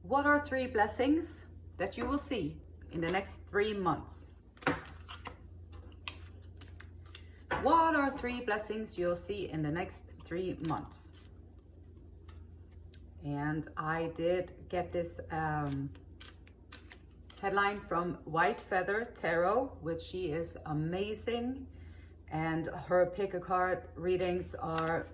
What are 3 blessings that you will see in the next 3 months? What are 3 blessings you'll see in the next 3 months? And I did get this headline from White Feather Tarot, which she is amazing. And her pick a card readings are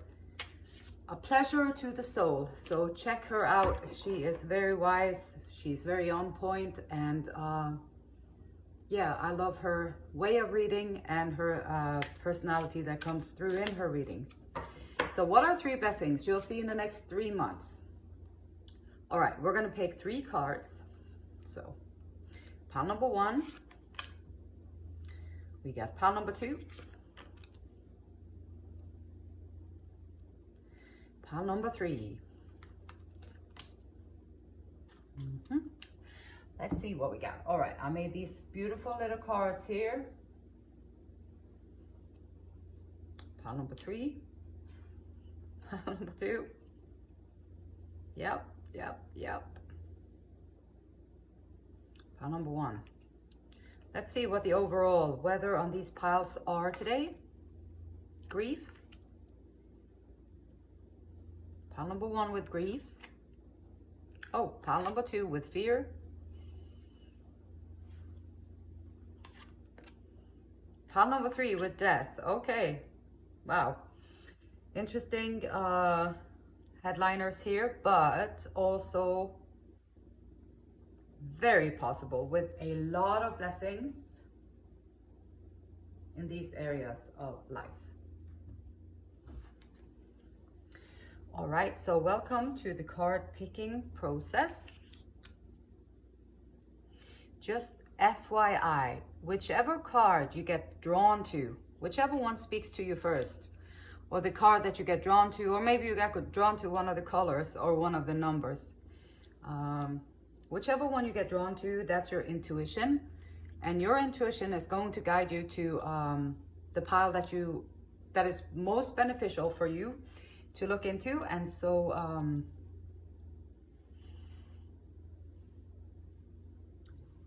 a pleasure to the soul. So check her out. She is very wise. She's very on point. And yeah, I love her way of reading and her personality that comes through in her readings. So what are 3 blessings you'll see in the next 3 months? All right, we're going to pick 3 cards. So pile number 1. We got pile number 2. Pile number 3. Let's see what we got. All right, I made these beautiful little cards here. Pile number 3. Pile number 2. Yep. Pile number 1. Let's see what the overall weather on these piles are today. Grief. Pile number 1 with grief. Oh, pile number 2 with fear. Pile number 3 with death. Okay. Wow. Interesting headliners here, but also very possible with a lot of blessings in these areas of life. All right, so welcome to the card picking process. Just FYI, whichever card you get drawn to, whichever one speaks to you first, or the card that you get drawn to, or maybe you got drawn to one of the colors or one of the numbers. Whichever one you get drawn to, that's your intuition. And your intuition is going to guide you to the pile that is most beneficial for you to look into. And so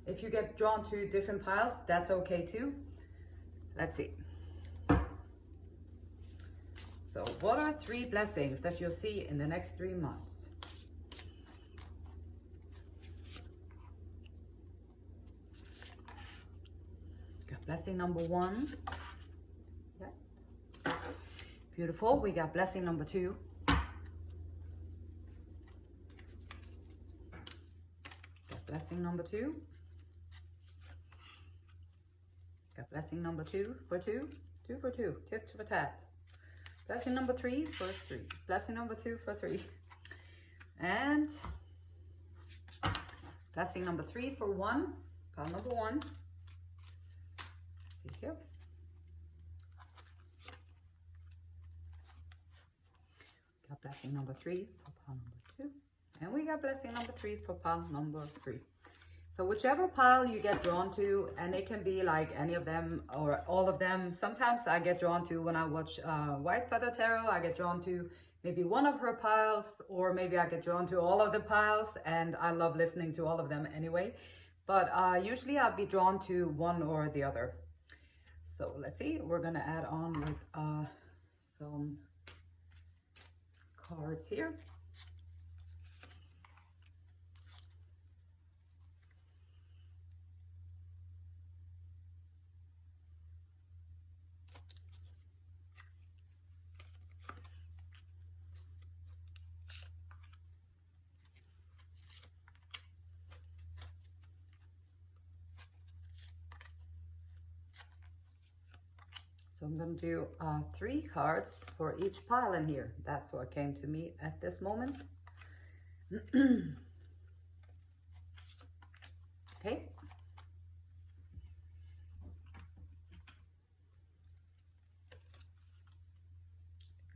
if you get drawn to different piles, that's okay too. Let's see. So what are 3 blessings that you'll see in the next 3 months? Got blessing number 1. Yeah. Beautiful. We got blessing number 2. Got blessing number 2. Got blessing number 2 for 2. 2 for 2. Tit for tat. Blessing number 3 for 3. Blessing number 2 for 3. And blessing number 3 for 1. Pile number 1. Let's see here. Got blessing number 3 for pile number 2. And we got blessing number 3 for pile number 3. So whichever pile you get drawn to, and it can be like any of them or all of them. Sometimes I get drawn to, when I watch White Feather Tarot, I get drawn to maybe one of her piles, or maybe I get drawn to all of the piles, and I love listening to all of them anyway. But usually I'll be drawn to one or the other. So let's see, we're gonna add on with some cards here. So I'm going to do 3 cards for each pile in here. That's what came to me at this moment. Okay.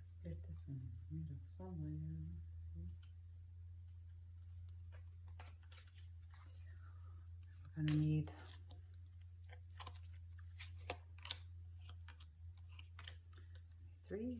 Split this one in the middle somewhere. We're going to need 3.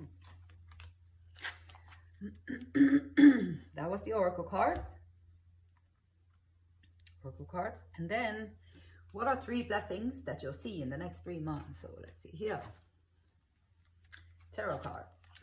blessings. That was the oracle cards. Oracle cards. And then, what are 3 blessings that you'll see in the next 3 months? So let's see here. Tarot cards.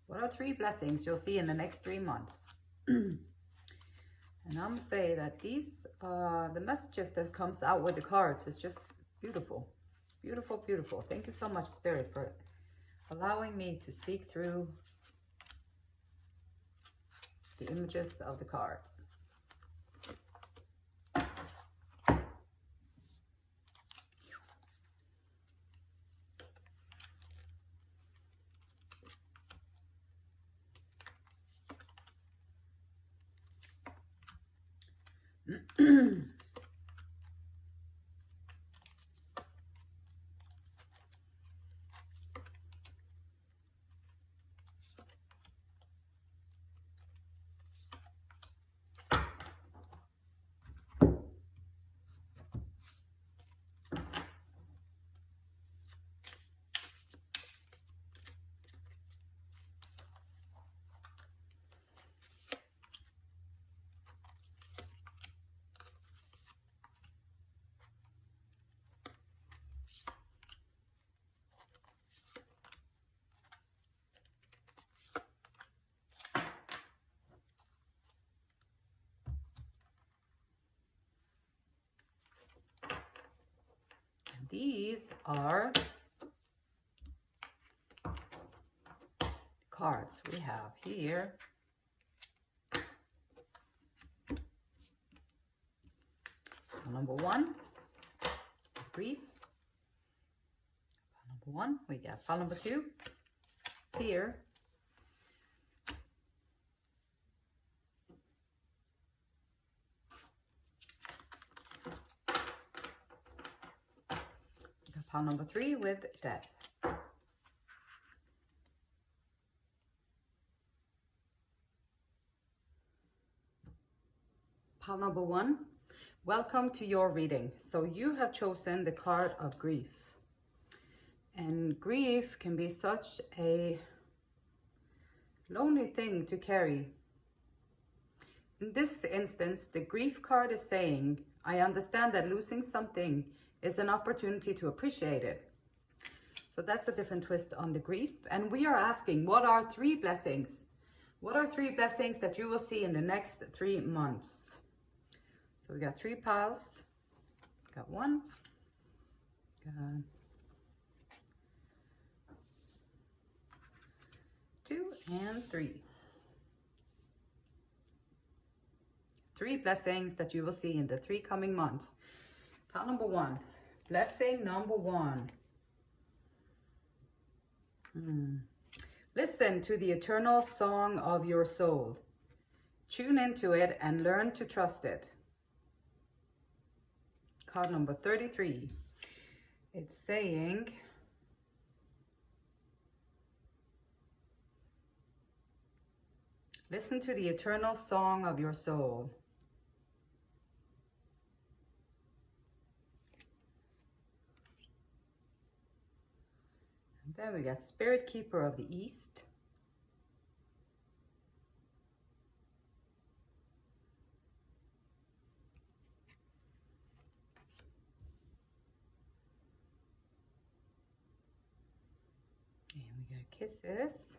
What are 3 blessings you'll see in the next 3 months? And I'm saying that these, the messages that comes out with the cards is just beautiful. Beautiful, beautiful. Thank you so much, Spirit, for allowing me to speak through the images of the cards. These are cards we have here. Number 1, grief. Number 1, we got pile number 2, fear. Pile number 3 with death. Pile number 1, welcome to your reading. So you have chosen the card of grief. And grief can be such a lonely thing to carry. In this instance, the grief card is saying, I understand that losing something is an opportunity to appreciate it. So that's a different twist on the grief. And we are asking, what are 3 blessings? What are 3 blessings that you will see in the next 3 months? So we got 3 piles. Got 1. Got 2 and 3. 3 blessings that you will see in the 3 coming months. Pile number 1. Blessing number 1. Listen to the eternal song of your soul. Tune into it and learn to trust it. Card number 33. It's saying, listen to the eternal song of your soul. Then we got Spirit Keeper of the East. And we got Kisses.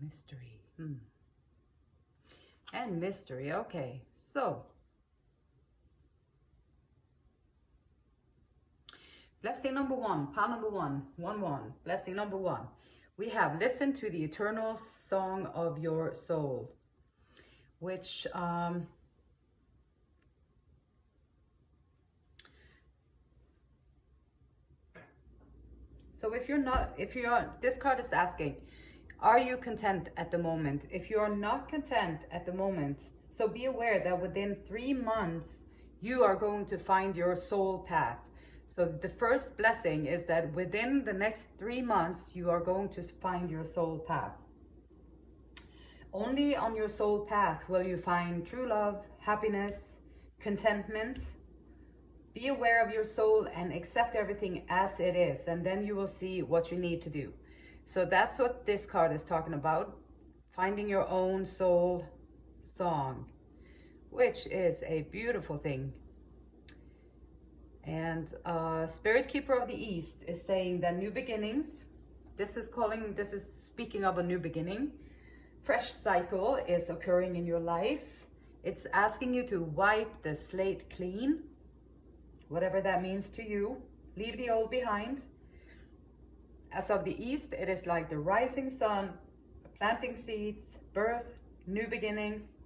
Mystery. And Mystery. Okay, so blessing number 1, pile number 1, 1-1. Blessing number 1. We have listen to the eternal song of your soul, which So this card is asking, are you content at the moment? If you are not content at the moment, so be aware that within 3 months, you are going to find your soul path. So the first blessing is that within the next 3 months, you are going to find your soul path. Only on your soul path will you find true love, happiness, contentment. Be aware of your soul and accept everything as it is, and then you will see what you need to do. So that's what this card is talking about, finding your own soul song, which is a beautiful thing. And Spirit Keeper of the East is saying that new beginnings, this is speaking of a new beginning. Fresh cycle is occurring in your life. It's asking you to wipe the slate clean, whatever that means to you. Leave the old behind. As of the East, it is like the rising sun, planting seeds, birth, new beginnings.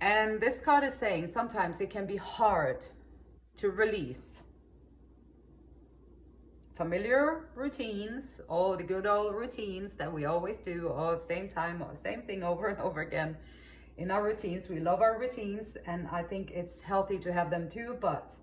And this card is saying sometimes it can be hard to release familiar routines, all the good old routines that we always do all at the same time, or the same thing over and over again in our routines. We love our routines, and I think it's healthy to have them too, but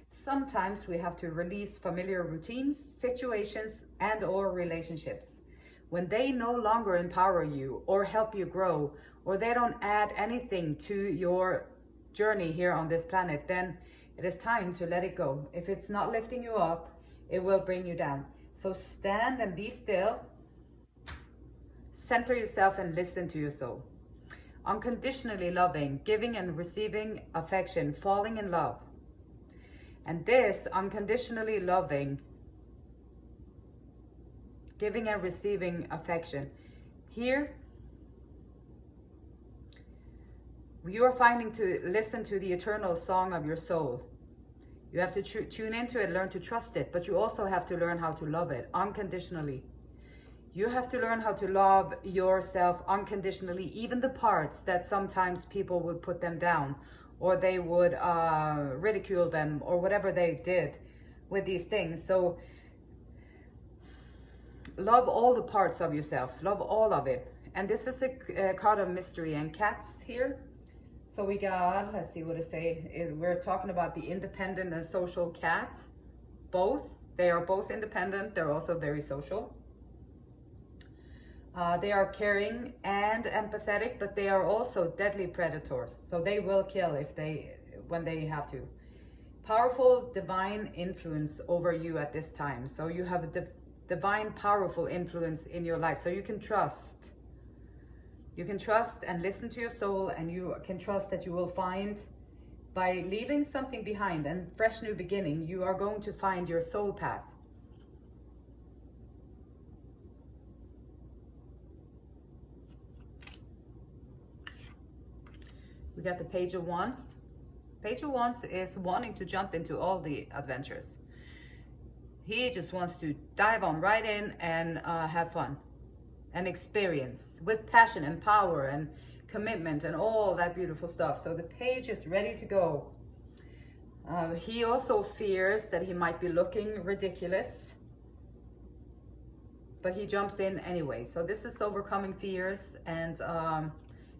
sometimes we have to release familiar routines, situations, and or relationships. When they no longer empower you or help you grow, or they don't add anything to your journey here on this planet, then it is time to let it go. If it's not lifting you up, it will bring you down. So stand and be still. Center yourself and listen to your soul. Unconditionally loving, giving and receiving affection, falling in love. And this unconditionally loving, giving and receiving affection, here you are finding to listen to the eternal song of your soul. You have to tune into it, learn to trust it, but you also have to learn how to love it unconditionally. You have to learn how to love yourself unconditionally, even the parts that sometimes people would put them down, or they would ridicule them, or whatever they did with these things. So love all the parts of yourself, love all of it. And this is a card of mystery and cats here. So we got, let's see what it say. We're talking about the independent and social cat. Both, they are both independent. They're also very social. They are caring and empathetic, but they are also deadly predators. So they will kill when they have to. Powerful divine influence over you at this time. So you have a divine powerful influence in your life. So you can trust. You can trust and listen to your soul, and you can trust that you will find, by leaving something behind and fresh new beginning, you are going to find your soul path. We got the Page of Wands. Page of Wands is wanting to jump into all the adventures. He just wants to dive on right in and have fun and experience with passion and power and commitment and all that beautiful stuff. So the page is ready to go. He also fears that he might be looking ridiculous, but he jumps in anyway. So this is overcoming fears and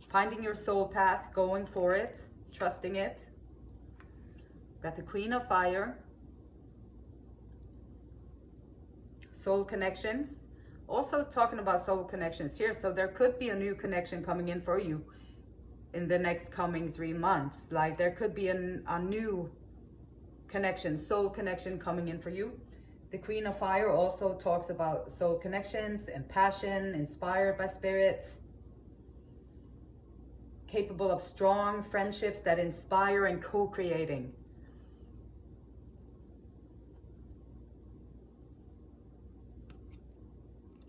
finding your soul path, going for it, trusting it. Got the Queen of Fire. Soul connections. Also talking about soul connections here. So there could be a new connection coming in for you in the next coming 3 months. Like there could be a new connection, soul connection coming in for you. The Queen of Fire also talks about soul connections and passion, inspired by spirits. Capable of strong friendships that inspire and co-creating.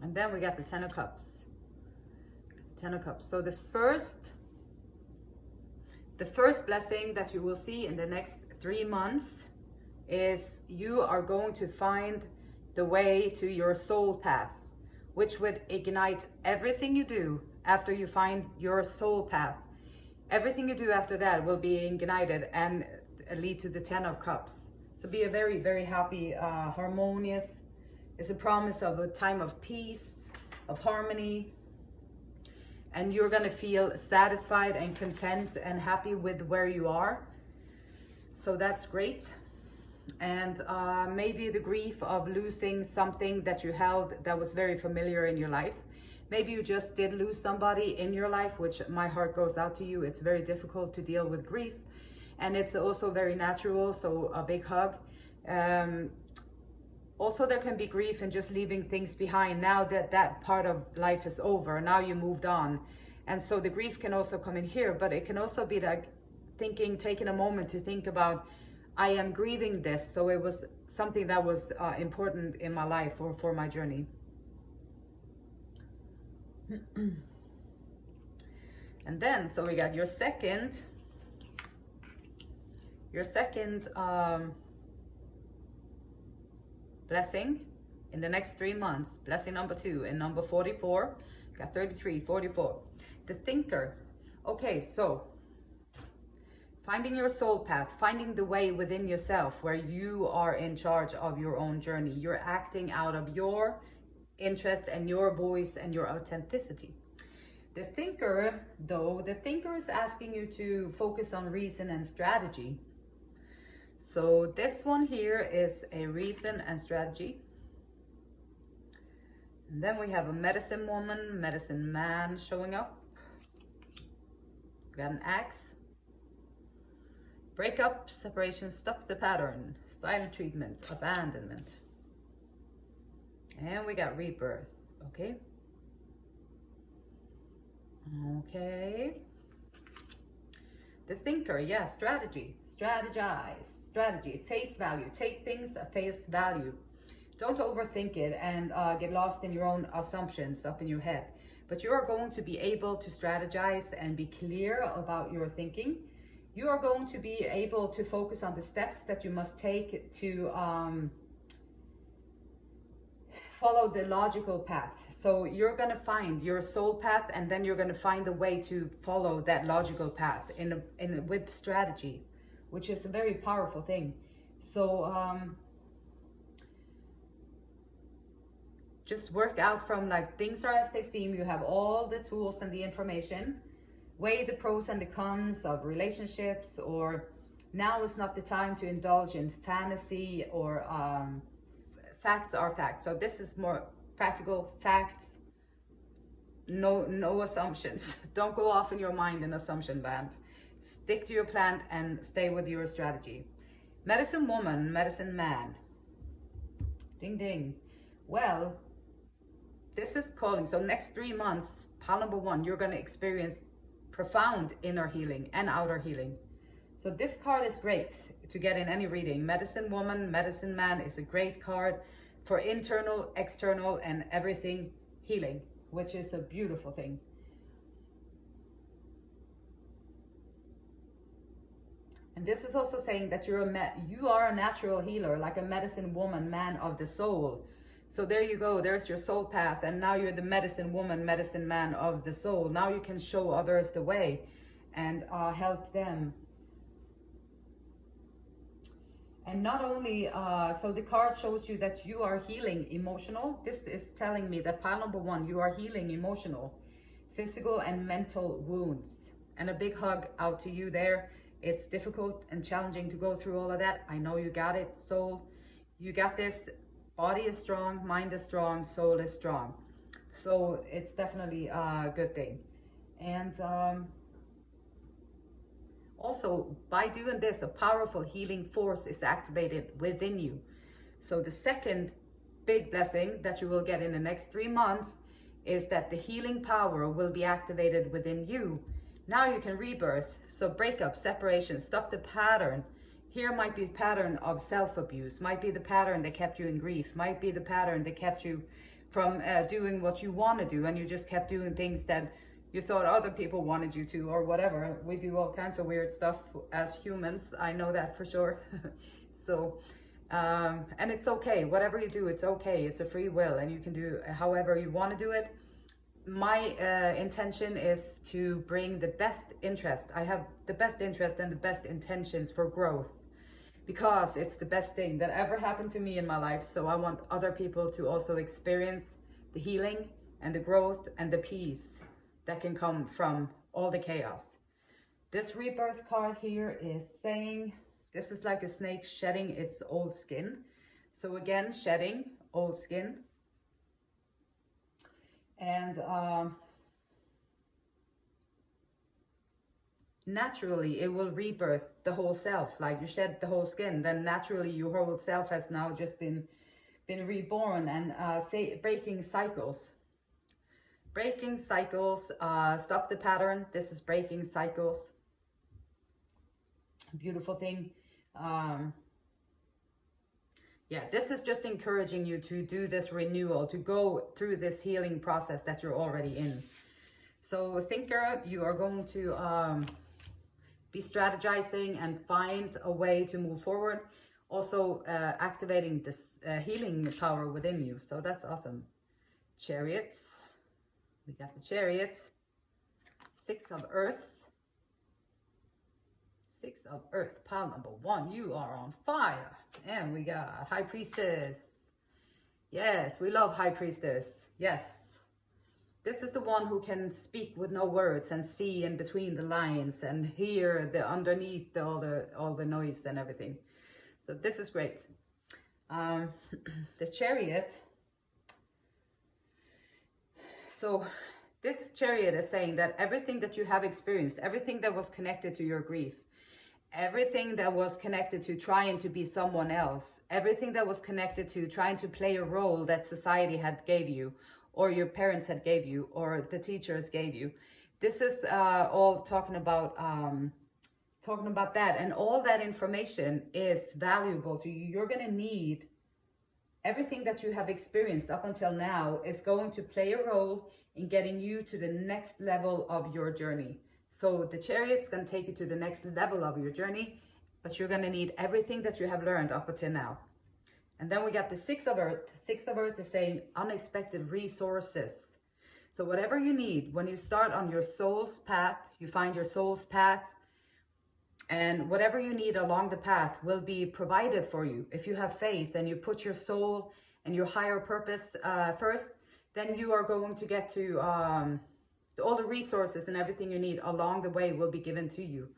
And then we got the Ten of Cups. Ten of Cups. So the first blessing that you will see in the next 3 months is you are going to find the way to your soul path, which would ignite everything you do after you find your soul path. Everything you do after that will be ignited and lead to the Ten of Cups. So be a very, very happy, harmonious. It's a promise of a time of peace, of harmony. And you're going to feel satisfied and content and happy with where you are. So that's great. And maybe the grief of losing something that you held that was very familiar in your life. Maybe you just did lose somebody in your life, which my heart goes out to you. It's very difficult to deal with grief. And it's also very natural, so a big hug. Also, there can be grief in just leaving things behind now that that part of life is over. Now you moved on. And so the grief can also come in here, but it can also be like taking a moment to think about, I am grieving this. So it was something that was important in my life or for my journey. And then, so we got your second blessing in the next 3 months. Blessing number 2 in number 44. Got 33, 44. The thinker. Okay, so finding your soul path, finding the way within yourself where you are in charge of your own journey. You're acting out of your interest and your voice and your authenticity. The thinker, though, the thinker is asking you to focus on reason and strategy. So this one here is a reason and strategy. And then we have a medicine woman, medicine man showing up. We got an axe. Breakup, separation, stop the pattern, silent treatment, abandonment. And we got rebirth, okay? Okay. The thinker, yeah, strategy, strategize, strategy, face value, take things at face value. Don't overthink it and get lost in your own assumptions up in your head. But you are going to be able to strategize and be clear about your thinking. You are going to be able to focus on the steps that you must take to follow the logical path. So you're going to find your soul path, and then you're going to find a way to follow that logical path with strategy, which is a very powerful thing. So just work out from like things are as they seem. You have all the tools and the information. Weigh the pros and the cons of relationships, or now is not the time to indulge in fantasy or facts are facts. So this is more practical facts. No assumptions. Don't go off in your mind in assumption land. Stick to your plan and stay with your strategy. Medicine woman, medicine man. Ding ding. Well, this is calling. So next 3 months, pile number 1, you're going to experience profound inner healing and outer healing. So this card is great to get in any reading. Medicine woman, medicine man is a great card for internal, external, and everything healing, which is a beautiful thing. And this is also saying that you are a natural healer, like a medicine woman, man of the soul. So there you go, there's your soul path, and now you're the medicine woman, medicine man of the soul. Now you can show others the way and help them. And not only, so the card shows you that you are healing emotional. This is telling me that pile number 1, you are healing emotional, physical and mental wounds. And a big hug out to you there. It's difficult and challenging to go through all of that. I know you got it, soul. You got this. Body is strong, mind is strong, soul is strong. So it's definitely a good thing. And also, by doing this, a powerful healing force is activated within you. So the second big blessing that you will get in the next 3 months is that the healing power will be activated within you. Now you can rebirth. So breakup, separation, stop the pattern. Here might be a pattern of self-abuse, might be the pattern that kept you in grief, might be the pattern that kept you from doing what you want to do, and you just kept doing things that you thought other people wanted you to, or whatever. We do all kinds of weird stuff as humans. I know that for sure. So, and it's okay. Whatever you do, it's okay. It's a free will, and you can do however you want to do it. My intention is to bring the best interest. I have the best interest and the best intentions for growth. because it's the best thing that ever happened to me in my life. So I want other people to also experience the healing and the growth and the peace that can come from all the chaos. This rebirth card here is saying, this is like a snake shedding its old skin. So again, shedding old skin. And naturally it will rebirth the whole self. Like you shed the whole skin, then naturally your whole self has now just been reborn, and breaking cycles. Breaking cycles, stop the pattern. This is breaking cycles. Beautiful thing. Yeah, this is just encouraging you to do this renewal, to go through this healing process that you're already in. So thinker, you are going to be strategizing and find a way to move forward. Also activating this healing power within you. So that's awesome. Chariots. We got the Chariot. 6 of Earth. 6 of Earth. Pile number 1. You are on fire. And we got High Priestess. Yes, we love High Priestess. Yes. This is the one who can speak with no words and see in between the lines and hear the underneath all the noise and everything. So this is great. The Chariot. So this Chariot is saying that everything that you have experienced, everything that was connected to your grief, everything that was connected to trying to be someone else, everything that was connected to trying to play a role that society had gave you, or your parents had gave you, or the teachers gave you. This is all talking about that, and all that information is valuable to you. You're going to need everything that you have experienced up until now is going to play a role in getting you to the next level of your journey. So the Chariot's going to take you to the next level of your journey, but you're going to need everything that you have learned up until now. And then we got the 6 of Earth. 6 of Earth is saying unexpected resources. So whatever you need, when you start on your soul's path, you find your soul's path, and whatever you need along the path will be provided for you. If you have faith and you put your soul and your higher purpose first, then you are going to get to all the resources and everything you need along the way will be given to you.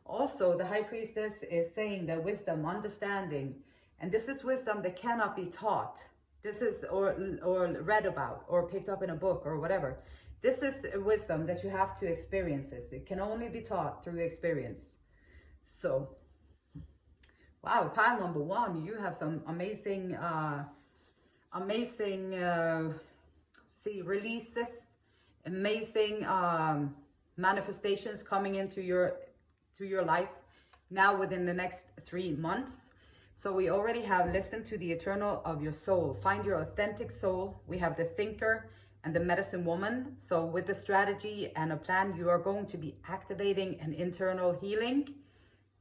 Also, the High Priestess is saying that wisdom, understanding, and this is wisdom that cannot be taught. This is or read about or picked up in a book or whatever. This is wisdom that you have to experience. It can only be taught through experience. So, wow, pile number 1, you have some amazing, releases, amazing manifestations coming into your life now within the next 3 months. So we already have listened to the eternal of your soul. Find your authentic soul. We have the thinker and the medicine woman. So with the strategy and a plan, you are going to be activating an internal healing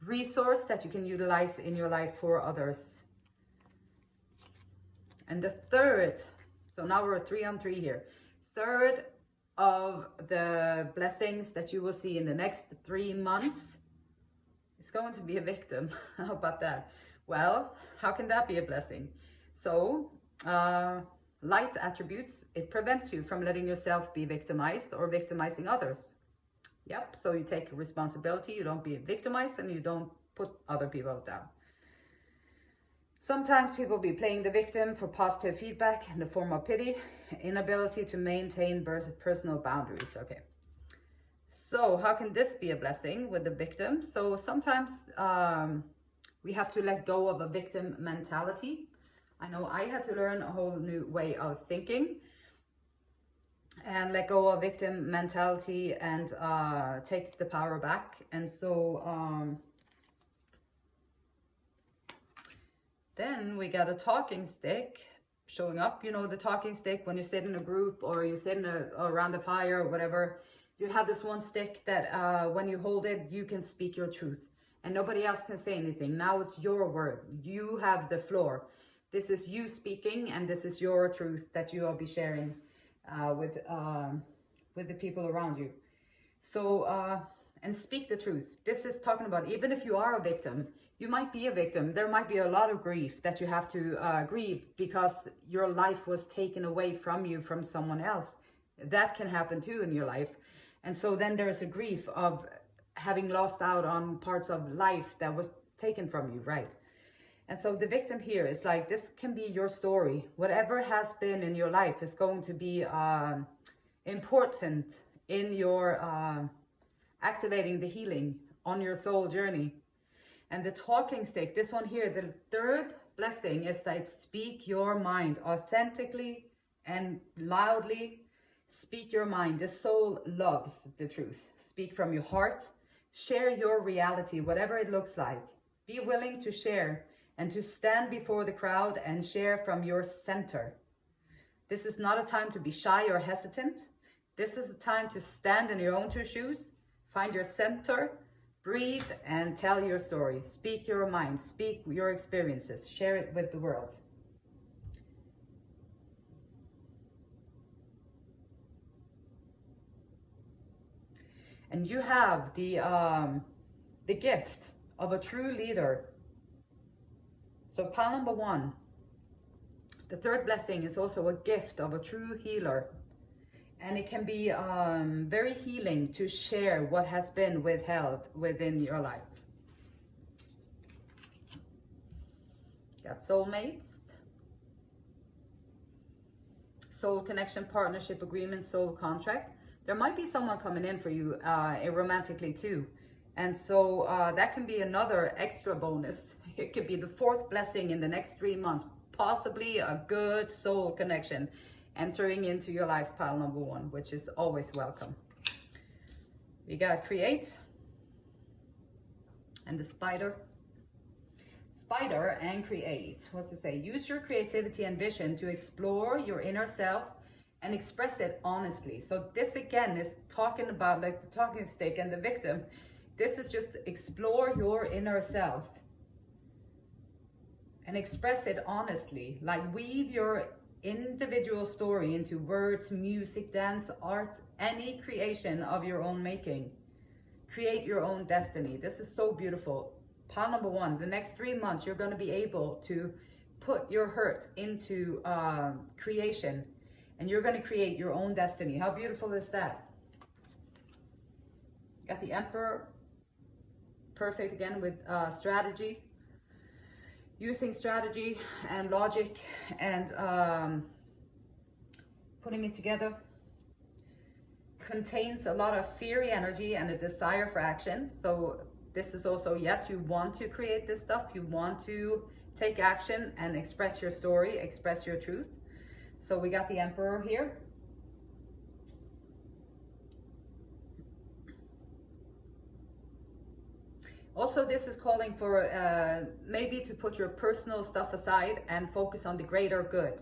resource that you can utilize in your life for others. And the third, so now we're 3 on 3 here. Third of the blessings that you will see in the next 3 months is going to be a victim. How about that? Well, how can that be a blessing? So, light attributes, it prevents you from letting yourself be victimized or victimizing others. Yep, so you take responsibility, you don't be victimized, and you don't put other people down. Sometimes people be playing the victim for positive feedback in the form of pity, inability to maintain personal boundaries. Okay, so how can this be a blessing with the victim? So sometimes we have to let go of a victim mentality. I know I had to learn a whole new way of thinking and let go of victim mentality and take the power back. And so then we got a talking stick showing up. You know, the talking stick when you sit in a group or you sit around the fire or whatever, you have this one stick that when you hold it, you can speak your truth and nobody else can say anything. Now it's your word. You have the floor. This is you speaking, and this is your truth that you will be sharing with the people around you. So and speak the truth. This is talking about, even if you are a victim, you might be a victim. There might be a lot of grief that you have to grieve because your life was taken away from you from someone else. That can happen too in your life. And so then there's a grief of having lost out on parts of life that was taken from you, right? And so the victim here is like, this can be your story. Whatever has been in your life is going to be important in your activating the healing on your soul journey. And the talking stick, this one here, the third blessing is that speak your mind authentically and loudly. Speak your mind. The soul loves the truth. Speak from your heart. Share your reality, whatever it looks like. Be willing to share and to stand before the crowd and share from your center. This is not a time to be shy or hesitant. This is a time to stand in your own two shoes, find your center, breathe, and tell your story. Speak your mind, speak your experiences, share it with the world. And you have the gift of a true leader. So pile number 1, the third blessing is also a gift of a true healer. And it can be very healing to share what has been withheld within your life. Got soulmates, soul connection, partnership agreement, soul contract. There might be someone coming in for you romantically too. And so that can be another extra bonus. It could be the 4th blessing in the next 3 months, possibly a good soul connection entering into your life, pile number 1, which is always welcome. We got create and the spider. Spider and create. What's it say? Use your creativity and vision to explore your inner self and express it honestly. So this again is talking about like the talking stick and the victim. This is just explore your inner self and express it honestly. Like weave your individual story into words, music, dance, art, any creation of your own making. Create your own destiny. This is so beautiful. Pile number 1, the next 3 months, you're going to be able to put your hurt into creation, and you're going to create your own destiny. How beautiful is that? Got the Emperor. Perfect again with strategy. Using strategy and logic and putting it together. Contains a lot of fiery energy and a desire for action. So this is also, yes, you want to create this stuff. You want to take action and express your story, express your truth. So we got the Emperor here. Also, this is calling for maybe to put your personal stuff aside and focus on the greater good.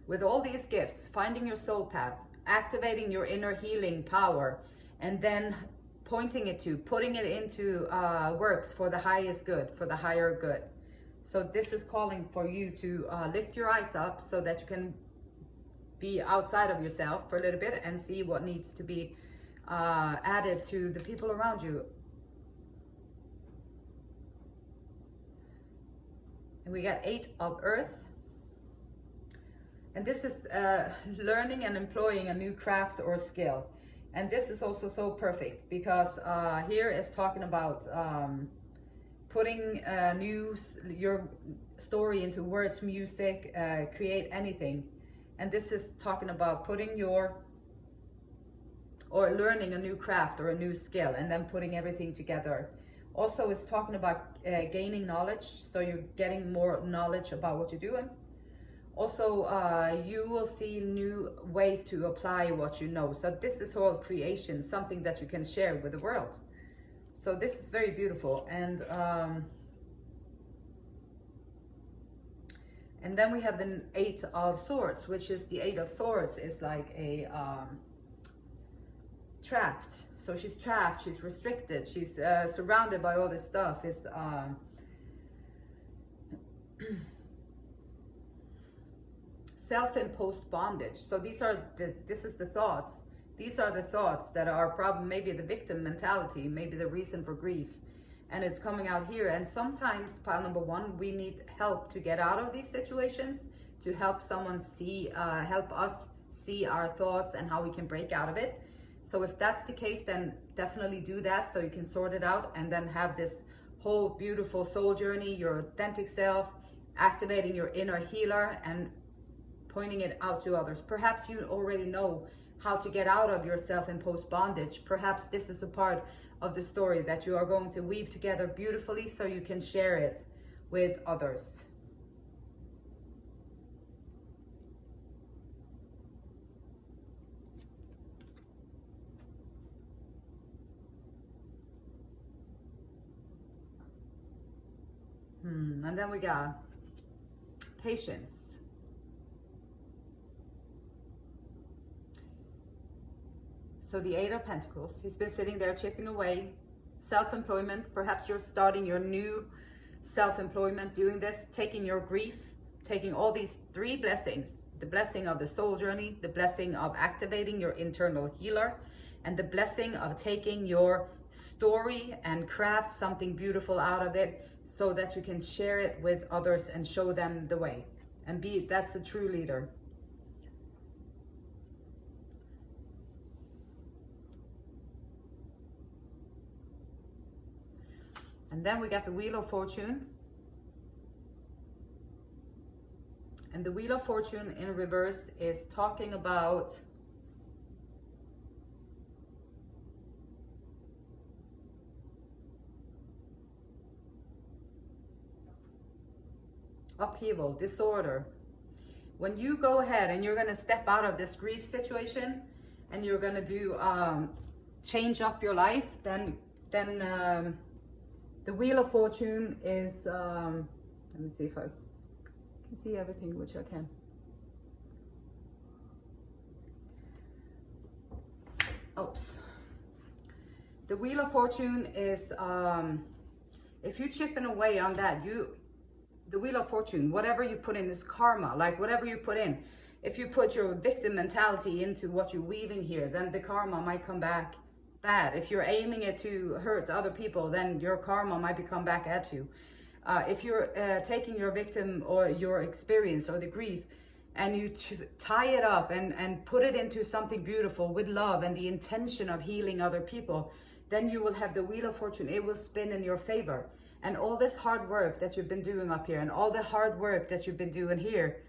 With all these gifts, finding your soul path, activating your inner healing power, and then putting it into works for the highest good, for the higher good. So this is calling for you to lift your eyes up so that you can be outside of yourself for a little bit and see what needs to be added to the people around you. And we got 8 of Earth. And this is learning and employing a new craft or skill. And this is also so perfect because here is talking about putting your story into words, music, create anything. And this is talking about putting learning a new craft or a new skill and then putting everything together. Also, it's talking about gaining knowledge, so you're getting more knowledge about what you're doing. Also, you will see new ways to apply what you know. So this is all creation, something that you can share with the world. So this is very beautiful. And then we have the 8 of Swords, which is the 8 of Swords is like a trapped. So she's trapped, she's restricted, she's surrounded by all this stuff. Is self-imposed bondage. So this is the thoughts These are the thoughts that are probably maybe the victim mentality, maybe the reason for grief. And it's coming out here. And sometimes, pile number one, we need help to get out of these situations, to help someone see, help us see our thoughts and how we can break out of it. So if that's the case, then definitely do that so you can sort it out and then have this whole beautiful soul journey, your authentic self, activating your inner healer and pointing it out to others. Perhaps you already know how to get out of your self-imposed bondage. Perhaps this is a part of the story that you are going to weave together beautifully so you can share it with others. And then we got patience. So the Eight of Pentacles, he's been sitting there chipping away. Self-employment, perhaps you're starting your new self-employment, doing this, taking your grief, taking all these three blessings, the blessing of the soul journey, the blessing of activating your internal healer, and the blessing of taking your story and craft something beautiful out of it so that you can share it with others and show them the way. And that's a true leader. And then we got the Wheel of Fortune. And the Wheel of Fortune in reverse is talking about upheaval, disorder. When you go ahead and you're going to step out of this grief situation and you're going to do change up your life, then the Wheel of Fortune is let me see if I can see everything, which I can. Oops. The Wheel of Fortune is if you're chipping away on that, the Wheel of Fortune, whatever you put in is karma, like whatever you put in. If you put your victim mentality into what you're weaving here, then the karma might come back bad. If you're aiming it to hurt other people, then your karma might come back at you. If you're taking your victim or your experience or the grief and you tie it up and put it into something beautiful with love and the intention of healing other people, then you will have the Wheel of Fortune. It will spin in your favor. And all this hard work that you've been doing up here and all the hard work that you've been doing here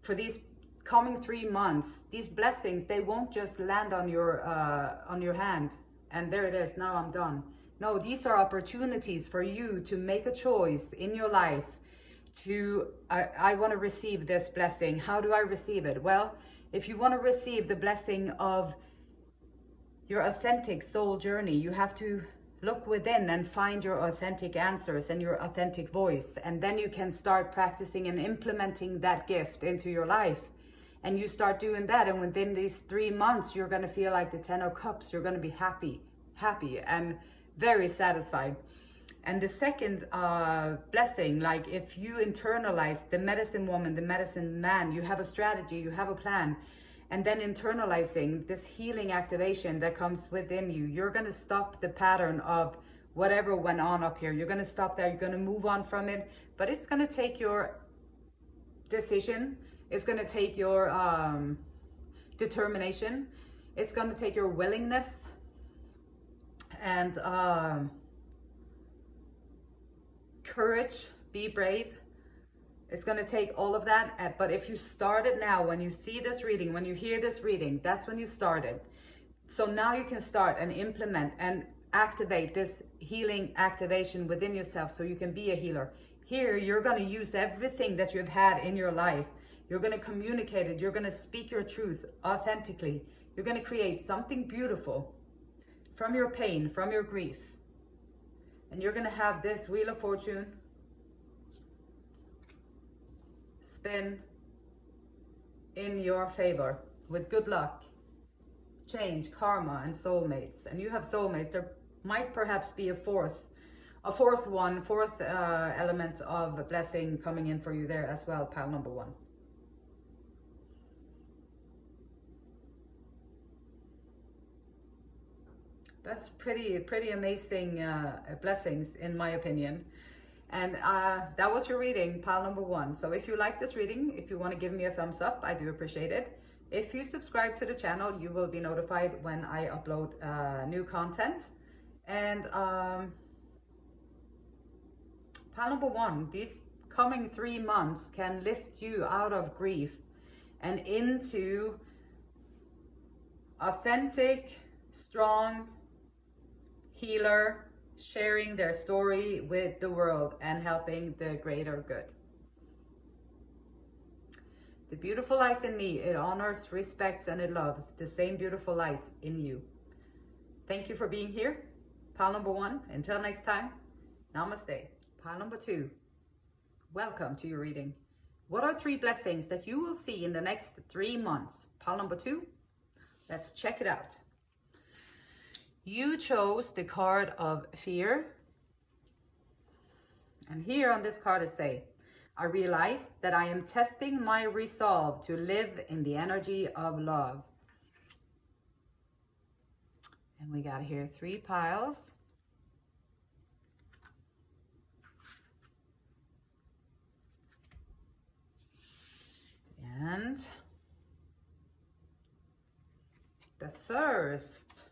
for these coming 3 months, these blessings, they won't just land on your hand and there it is, now I'm done. No, these are opportunities for you to make a choice in your life to, I want to receive this blessing. How do I receive it? Well, if you want to receive the blessing of your authentic soul journey, you have to look within and find your authentic answers and your authentic voice. And then you can start practicing and implementing that gift into your life. And you start doing that. And within these 3 months, you're going to feel like the 10 of Cups. You're going to be happy and very satisfied. And the second blessing, like if you internalize the medicine woman, the medicine man, you have a strategy, you have a plan. And then internalizing this healing activation that comes within you, you're going to stop the pattern of whatever went on up here. You're going to stop there. You're going to move on from it. But it's going to take your decision. It's going to take your determination. It's going to take your willingness and courage. Be brave. It's going to take all of that, but if you start it now, when you see this reading, when you hear this reading, that's when you started. So now you can start and implement and activate this healing activation within yourself so you can be a healer. Here, you're going to use everything that you've had in your life. You're going to communicate it. You're going to speak your truth authentically. You're going to create something beautiful from your pain, from your grief. And you're going to have this Wheel of Fortune spin in your favor with good luck, change, karma, and soulmates. And you have soulmates. There might perhaps be a fourth element of blessing coming in for you there as well, pile number one. That's pretty amazing blessings, in my opinion. And that was your reading, pile number 1. So if you like this reading, if you want to give me a thumbs up, I do appreciate it. If you subscribe to the channel, you will be notified when I upload new content. And pile number 1, these coming 3 months can lift you out of grief and into authentic, strong healer, sharing their story with the world and helping the greater good. The beautiful light in me, it honors, respects, and it loves the same beautiful light in you. Thank you for being here. Pile number 1, until next time, namaste. Pile number 2, welcome to your reading. What are 3 blessings that you will see in the next 3 months? Pile number 2, let's check it out. You chose the card of fear. And here on this card it says, I realize that I am testing my resolve to live in the energy of love. And we got here 3 piles. And the first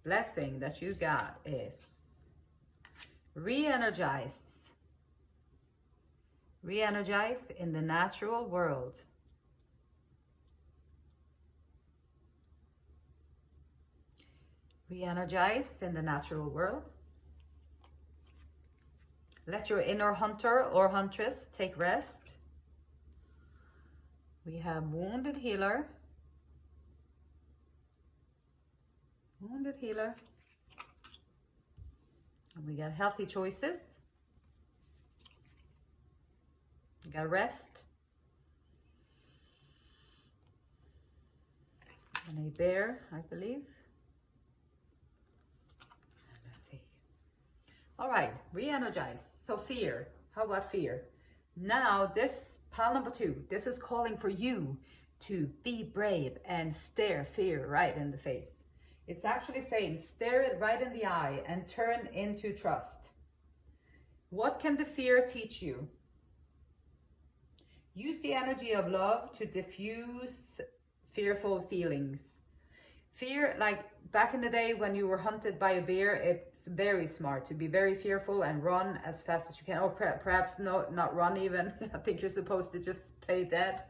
blessing that you got is re-energize. Re-energize in the natural world. Re-energize in the natural world. Let your inner hunter or huntress take rest. We have wounded healer. Wounded healer. And we got healthy choices. We got rest. And a bear, I believe. Let's see. All right, re-energize. So fear. How about fear? Now this pile number 2, this is calling for you to be brave and stare fear right in the face. It's actually saying stare it right in the eye and turn into trust. What can the fear teach you? Use the energy of love to diffuse fearful feelings. Fear, like back in the day when you were hunted by a bear, it's very smart to be very fearful and run as fast as you can. Or perhaps not run even. I think you're supposed to just play dead,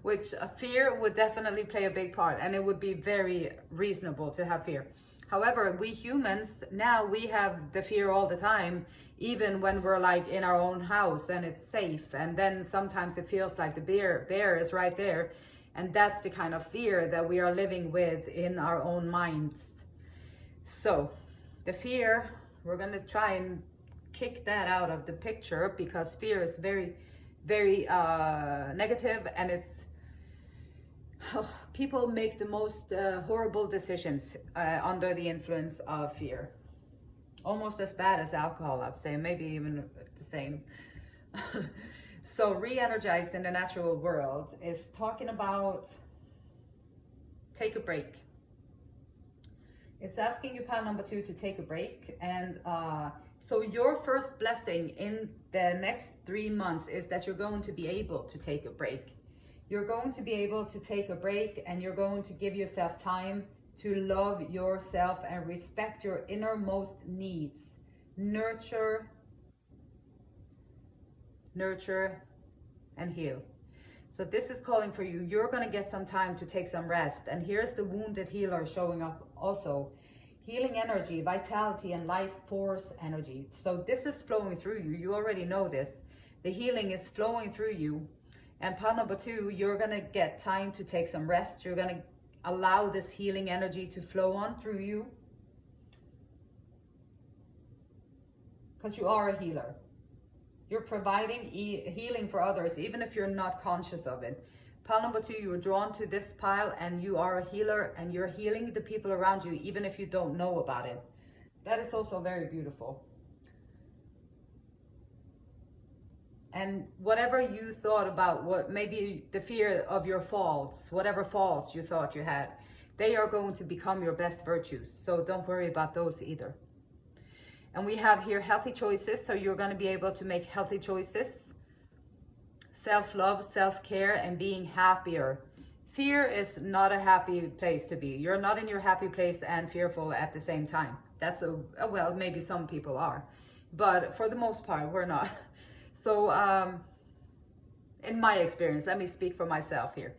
which fear would definitely play a big part. And it would be very reasonable to have fear. However, we humans, now we have the fear all the time, even when we're like in our own house and it's safe. And then sometimes it feels like the bear is right there. And that's the kind of fear that we are living with in our own minds. So the fear, we're going to try and kick that out of the picture, because fear is very, very negative, and it's people make the most horrible decisions under the influence of fear. Almost as bad as alcohol, I'd say, maybe even the same. So re-energize in the natural world is talking about take a break. It's asking you, pile number 2, to take a break. And so your first blessing in the next 3 months is that you're going to be able to take a break. You're going to be able to take a break, and you're going to give yourself time to love yourself and respect your innermost needs. Nurture and heal. So this is calling for you. You're going to get some time to take some rest. And here's the wounded healer showing up also. Healing energy, vitality, and life force energy. So this is flowing through you. You already know this. The healing is flowing through you. And pile number 2, you're going to get time to take some rest. You're going to allow this healing energy to flow on through you, because you are a healer. You're providing healing for others, even if you're not conscious of it. Pile number 2, you were drawn to this pile, and you are a healer, and you're healing the people around you, even if you don't know about it. That is also very beautiful. And whatever you thought about, what maybe the fear of your faults, whatever faults you thought you had, they are going to become your best virtues. So don't worry about those either. And we have here healthy choices. So you're going to be able to make healthy choices. Self-love, self-care, and being happier. Fear is not a happy place to be. You're not in your happy place and fearful at the same time. That's well, maybe some people are, but for the most part, we're not. So in my experience, let me speak for myself here.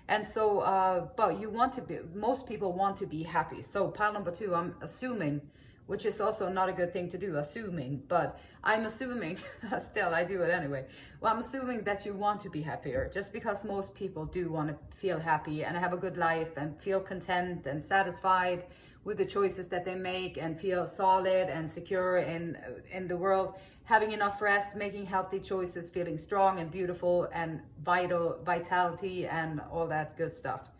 And so, but you want to be, most people want to be happy. So pile number 2, I'm assuming, which is also not a good thing to do, assuming, but I'm assuming, still I do it anyway. Well, I'm assuming that you want to be happier, just because most people do want to feel happy and have a good life and feel content and satisfied with the choices that they make and feel solid and secure in the world, having enough rest, making healthy choices, feeling strong and beautiful and vitality and all that good stuff.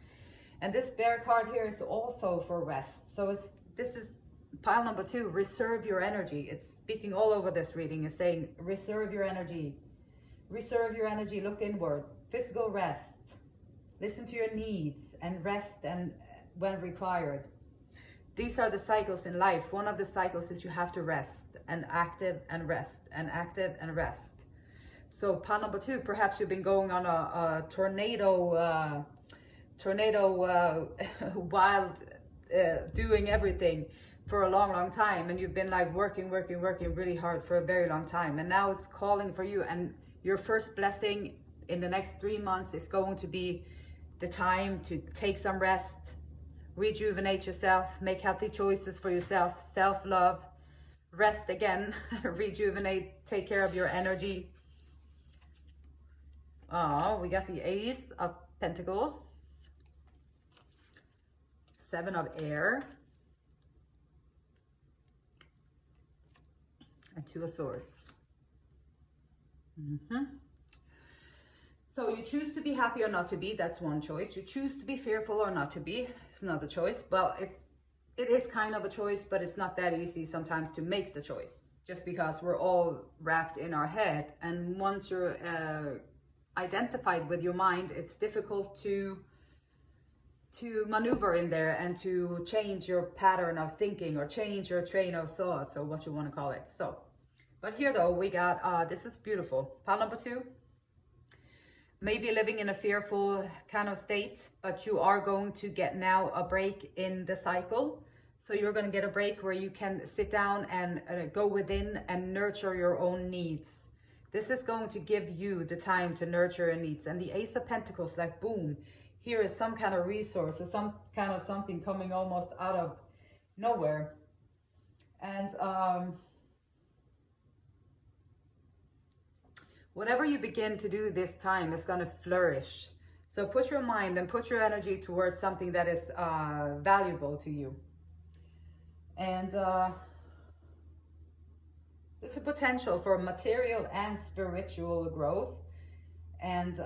And this bear card here is also for rest. So this is pile number 2, reserve your energy. It's speaking all over this reading, is saying reserve your energy. Reserve your energy, look inward, physical rest. Listen to your needs and rest and when required. These are the cycles in life. One of the cycles is you have to rest and active and rest and active and rest. So pile number 2, perhaps you've been going on a tornado wild doing everything for a long time, and you've been like working really hard for a very long time, and now it's calling for you, and your first blessing in the next 3 months is going to be the time to take some rest, rejuvenate yourself, make healthy choices for yourself, self-love, rest again, rejuvenate, take care of your energy. Oh, we got the Ace of Pentacles, 7 of Air, and 2 of Swords. So you choose to be happy or not to be, that's one choice. You choose to be fearful or not to be, it's another choice. Well, it is kind of a choice, but it's not that easy sometimes to make the choice, just because we're all wrapped in our head. And once you're identified with your mind, it's difficult to maneuver in there and to change your pattern of thinking or change your train of thoughts or what you want to call it. So, but here though, we got, this is beautiful. Pile number 2. Maybe living in a fearful kind of state, but you are going to get now a break in the cycle. So you're going to get a break where you can sit down and go within and nurture your own needs. This is going to give you the time to nurture your needs. And the Ace of Pentacles, like boom, here is some kind of resource or some kind of something coming almost out of nowhere. And whatever you begin to do this time is going to flourish. So put your mind and put your energy towards something that is valuable to you. And there's a potential for material and spiritual growth and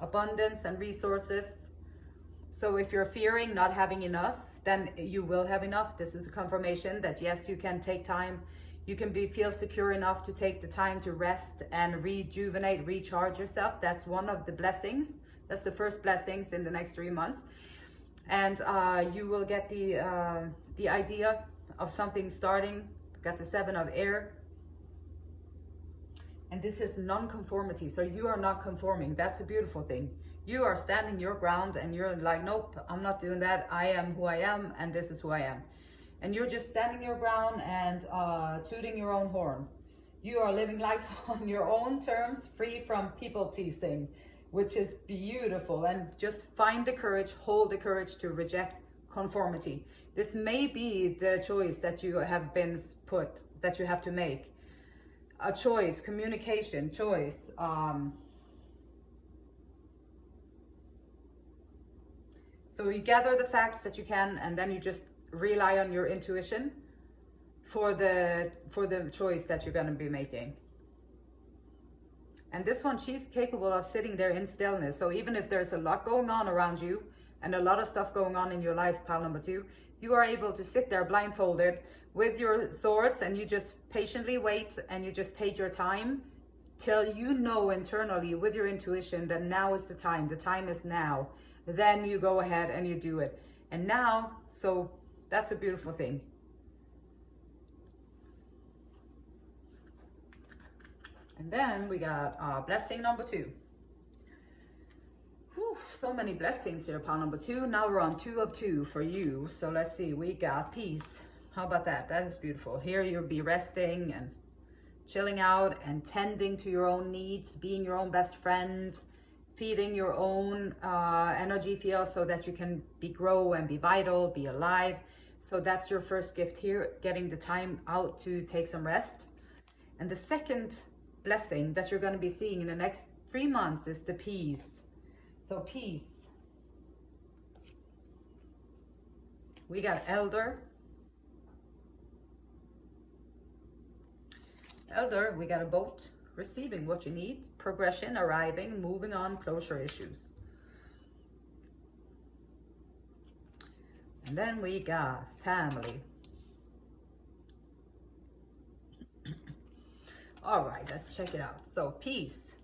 abundance and resources. So if you're fearing not having enough, then you will have enough. This is a confirmation that yes, you can take time. You can feel secure enough to take the time to rest and rejuvenate, recharge yourself. That's one of the blessings. That's the first blessings in the next 3 months. And you will get the idea of something starting. Got the 7 of Air. And this is non-conformity. So you are not conforming. That's a beautiful thing. You are standing your ground and you're like, nope, I'm not doing that. I am who I am and this is who I am. And you're just standing your ground and tooting your own horn. You are living life on your own terms, free from people pleasing, which is beautiful. And just find the courage, hold the courage to reject conformity. This may be the choice that you have been put, that you have to make. A choice, communication, choice. So you gather the facts that you can, and then you just rely on your intuition for the choice that you're going to be making. And this one, she's capable of sitting there in stillness. So even if there's a lot going on around you and a lot of stuff going on in your life, pile number 2, you are able to sit there blindfolded with your swords, and you just patiently wait, and you just take your time till you know internally with your intuition that now is the time is now. Then you go ahead and you do it. And now, so that's a beautiful thing. And then we got blessing number 2. Whew, so many blessings here, pile number 2. Now we're on 2 of 2 for you. So let's see, we got peace. How about that? That is beautiful. Here you'll be resting and chilling out and tending to your own needs, being your own best friend, feeding your own energy field so that you can grow and be vital, be alive. So that's your first gift here, getting the time out to take some rest. And the second blessing that you're going to be seeing in the next 3 months is the peace. So peace. We got elder. Elder, we got a boat, receiving what you need, progression, arriving, moving on, closure issues. And then we got family. All right, let's check it out. So peace,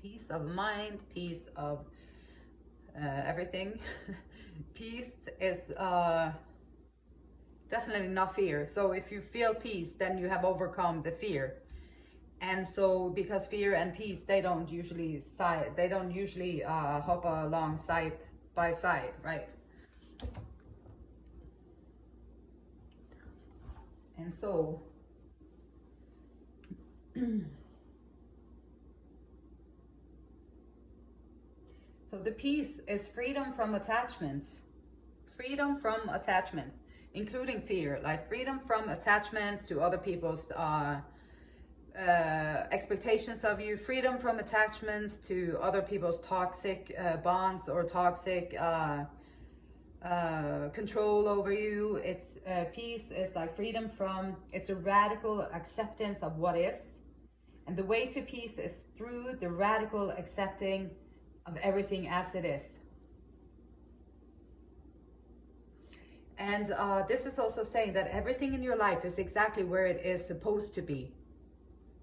peace of mind, peace of everything. Peace is definitely not fear. So if you feel peace, then you have overcome the fear. And so because fear and peace, they don't usually hop along side by side, right? And so so the peace is freedom from attachments. Freedom from attachments, including fear, like freedom from attachment to other people's expectations of you, freedom from attachments to other people's toxic bonds or toxic control over you. It's peace is like freedom from, it's a radical acceptance of what is. And the way to peace is through the radical accepting of everything as it is. And this is also saying that everything in your life is exactly where it is supposed to be.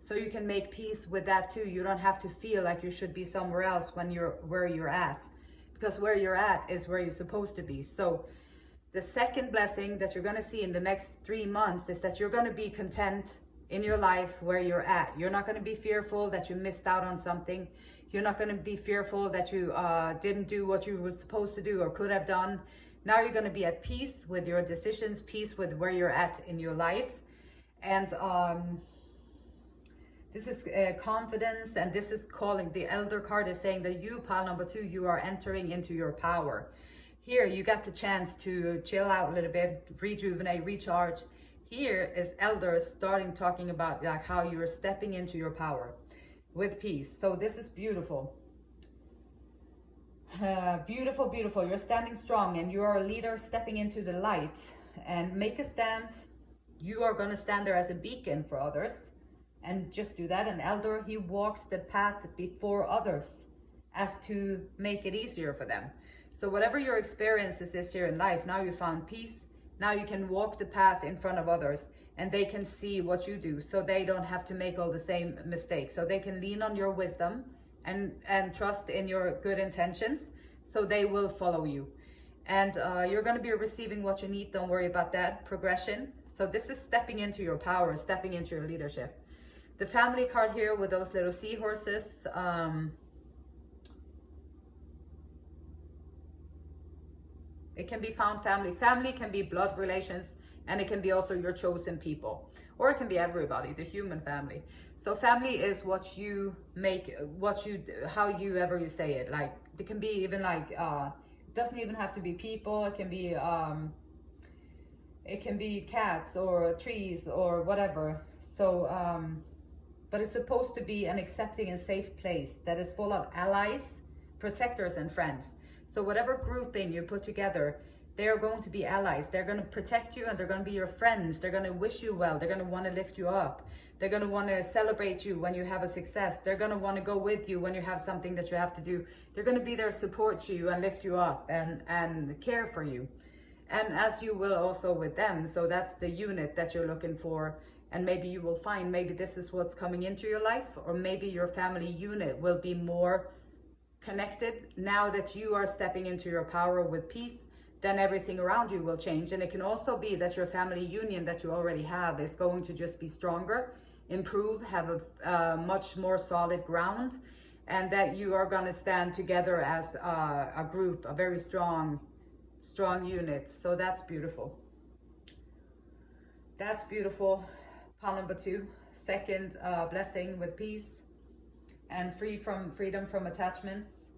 So you can make peace with that too. You don't have to feel like you should be somewhere else when you're where you're at, because where you're at is where you're supposed to be. So the second blessing that you're going to see in the next 3 months is that you're going to be content in your life where you're at. You're not going to be fearful that you missed out on something. You're not going to be fearful that you didn't do what you were supposed to do or could have done. Now you're going to be at peace with your decisions, peace with where you're at in your life. And this is confidence, and this is calling, the elder card is saying that you, pile number 2, you are entering into your power. Here you got the chance to chill out a little bit, rejuvenate, recharge. Here is elder starting talking about like how you're stepping into your power with peace. So this is beautiful. Beautiful, beautiful. You're standing strong and you are a leader stepping into the light, and make a stand. You are going to stand there as a beacon for others, and just do that. An elder, he walks the path before others as to make it easier for them. So whatever your experiences is here in life, now you found peace. Now you can walk the path in front of others, and they can see what you do, so they don't have to make all the same mistakes. So they can lean on your wisdom and trust in your good intentions, so they will follow you. And you're going to be receiving what you need. Don't worry about that. Progression. So this is stepping into your power, stepping into your leadership. The family card here with those little seahorses. It can be found family. Family can be blood relations, and it can be also your chosen people, or it can be everybody, the human family. So family is what you make, what you, how you ever you say it. Like it can be even like, it doesn't even have to be people. It can be cats or trees or whatever. So, but it's supposed to be an accepting and safe place that is full of allies, protectors, and friends. So whatever grouping you put together, They're going to be allies. They're going to protect you and they're going to be your friends. They're going to wish you well. They're going to want to lift you up. They're going to want to celebrate you when you have a success. They're going to want to go with you when you have something that you have to do. They're going to be there, support you and lift you up and care for you. And as you will also with them. So that's the unit that you're looking for. And maybe you will find, maybe this is what's coming into your life, or maybe your family unit will be more connected now that you are stepping into your power with peace. Then everything around you will change. And it can also be that your family union that you already have is going to just be stronger, improve, have a much more solid ground, and that you are going to stand together as a group, a very strong unit. So that's beautiful. That's beautiful. Pile number 2, second blessing with peace and freedom from attachments.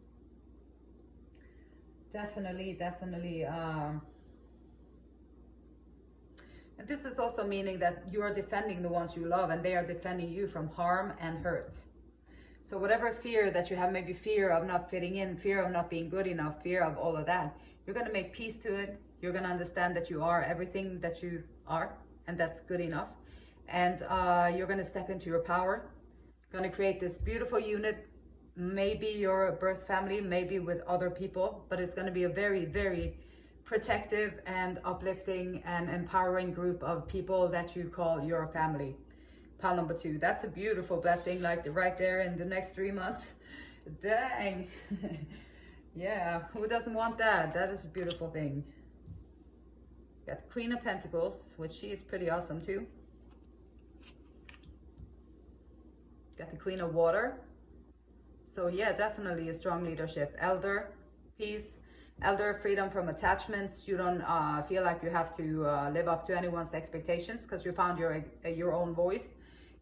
Definitely. And this is also meaning that you are defending the ones you love and they are defending you from harm and hurt. So whatever fear that you have, maybe fear of not fitting in, fear of not being good enough, fear of all of that, you're going to make peace to it. You're going to understand that you are everything that you are, and that's good enough. And you're going to step into your power, going to create this beautiful unit, maybe your birth family, maybe with other people, but it's going to be a very, very protective and uplifting and empowering group of people that you call your family. Pile number 2, that's a beautiful blessing, like right there in the next 3 months. Dang. Yeah, who doesn't want that? That is a beautiful thing. Got the Queen of Pentacles, which she is pretty awesome too. Got the Queen of Water. So yeah, definitely a strong leadership. Elder, peace. Elder, freedom from attachments. You don't feel like you have to live up to anyone's expectations because you found your own voice,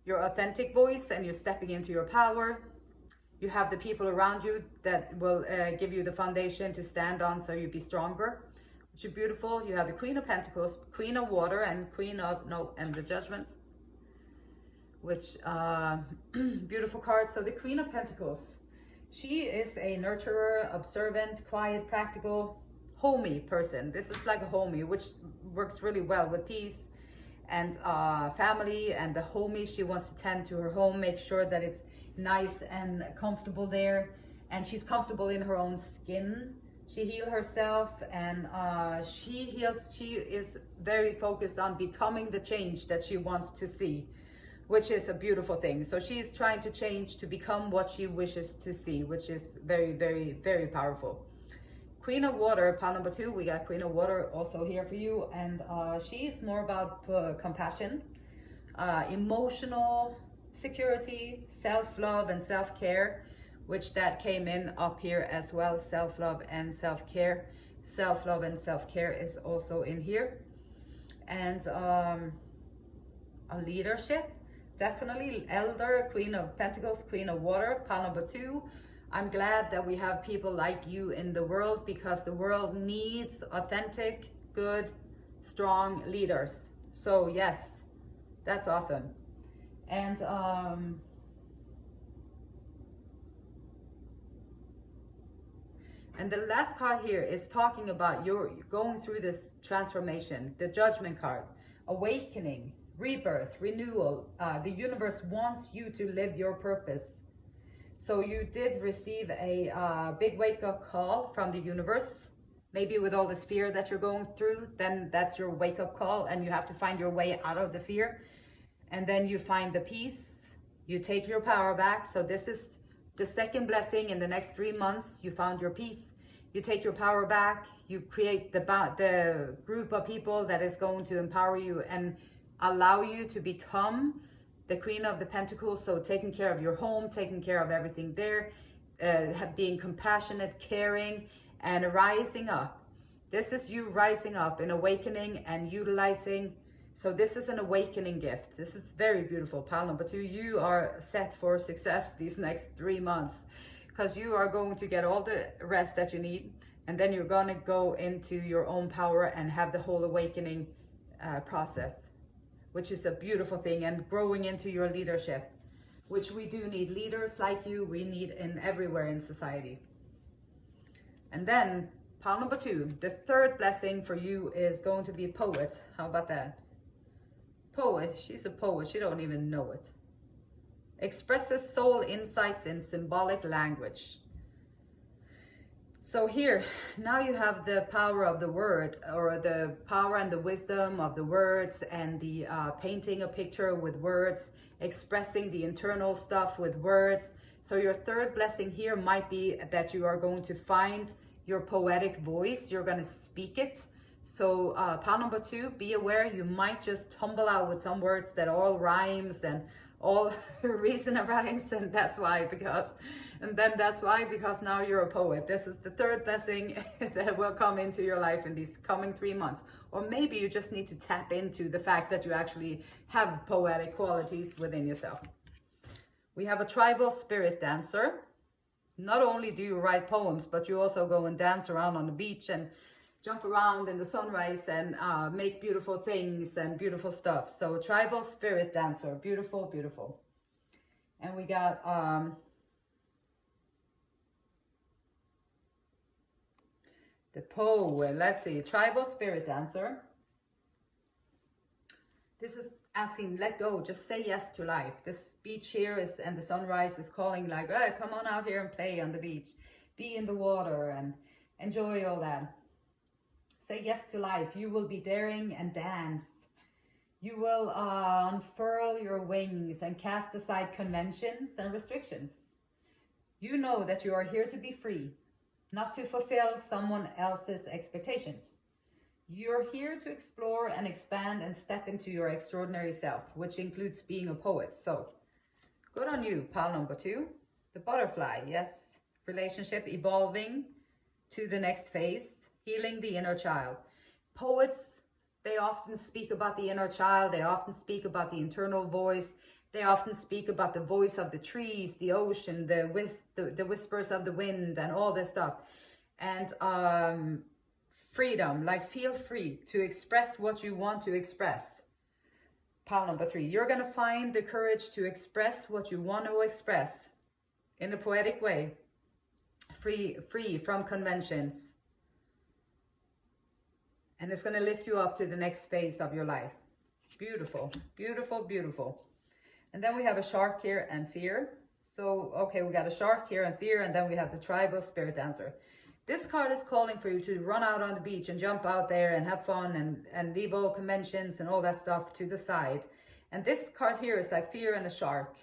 your authentic voice, and you're stepping into your power. You have the people around you that will give you the foundation to stand on, so you be stronger, which is beautiful. You have the Queen of Pentacles, Queen of Water, and and the Judgment, which beautiful card. So the Queen of Pentacles, she is a nurturer, observant, quiet, practical, homey person. This is like a homey, which works really well with peace and family. And the homey, she wants to tend to her home, make sure that it's nice and comfortable there, and she's comfortable in her own skin. She heals herself, and she is very focused on becoming the change that she wants to see, which is a beautiful thing. So she's trying to change to become what she wishes to see, which is very, very, very powerful. Queen of Water, pile number 2, we got Queen of Water also here for you, and she's more about compassion, emotional security, self-love and self-care, which that came in up here as well. Self-love and self-care. Self-love and self-care is also in here. And a leadership, definitely. Elder, Queen of Pentacles, Queen of Water, pile number 2. I'm glad that we have people like you in the world, because the world needs authentic, good, strong leaders. So yes, that's awesome. And the last card here is talking about you're going through this transformation, the Judgment card, awakening, rebirth, renewal. The universe wants you to live your purpose. So you did receive a big wake-up call from the universe. Maybe with all this fear that you're going through, then that's your wake-up call, and you have to find your way out of the fear. And then you find the peace, you take your power back. So this is the second blessing in the next 3 months. You found your peace, you take your power back, you create the group of people that is going to empower you and allow you to become the Queen of the Pentacles. So taking care of your home, taking care of everything there, being compassionate, caring, and rising up. This is you rising up and awakening and utilizing. So this is an awakening gift. This is very beautiful. Pile number 2, you are set for success these next 3 months, because you are going to get all the rest that you need, and then you're going to go into your own power and have the whole awakening process, which is a beautiful thing, and growing into your leadership, which we do need leaders like you. We need in everywhere in society. And then Pile number 2. The third blessing for you is going to be poet. How about that? Poet. She's a poet. She don't even know it. Expresses soul insights in symbolic language. So here, now you have the power of the word, or the power and the wisdom of the words, and the painting a picture with words, expressing the internal stuff with words. So your third blessing here might be that you are going to find your poetic voice. You're going to speak it. So pile number 2, be aware you might just tumble out with some words that all rhymes and all reason it rhymes, and that's why, because now you're a poet. This is the third blessing that will come into your life in these coming 3 months. Or maybe you just need to tap into the fact that you actually have poetic qualities within yourself. We have a tribal spirit dancer. Not only do you write poems, but you also go and dance around on the beach and jump around in the sunrise and make beautiful things and beautiful stuff. So tribal spirit dancer, beautiful, beautiful. And we got the poet. Let's see, tribal spirit dancer. This is asking, let go, just say yes to life. This beach here is, and the sunrise is calling like, oh, come on out here and play on the beach. Be in the water and enjoy all that. Say yes to life. You will be daring and dance. You will unfurl your wings and cast aside conventions and restrictions. You know that you are here to be free, not to fulfill someone else's expectations. You're here to explore and expand and step into your extraordinary self, which includes being a poet. So, good on you, pile number 2. The butterfly, yes. Relationship evolving to the next phase, healing the inner child. Poets, they often speak about the inner child. They often speak about the internal voice. They often speak about the voice of the trees, the ocean, the whispers of the wind, and all this stuff. And freedom, like feel free to express what you want to express. Pile number 3, you're going to find the courage to express what you want to express in a poetic way, free from conventions. And it's going to lift you up to the next phase of your life. Beautiful, beautiful, beautiful. And then we have a shark here and fear. So, okay, we got a shark here and fear, and then we have the tribal spirit dancer. This card is calling for you to run out on the beach and jump out there and have fun and leave all conventions and all that stuff to the side. And this card here is like fear and a shark.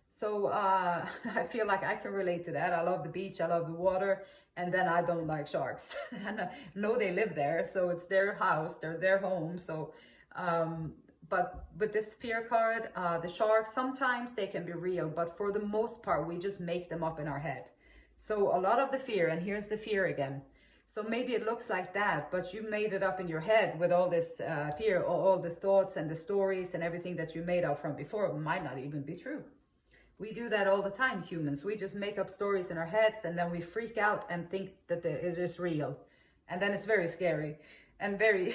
So I feel like I can relate to that. I love the beach, I love the water, and then I don't like sharks. And I know they live there, so it's their house, their home. So, but with this fear card, the sharks, sometimes they can be real, but for the most part, we just make them up in our head. So a lot of the fear, and here's the fear again. So maybe it looks like that, but you made it up in your head with all this fear, all the thoughts and the stories and everything that you made up from before might not even be true. We do that all the time, humans. We just make up stories in our heads, and then we freak out and think that it is real. And then it's very scary and very,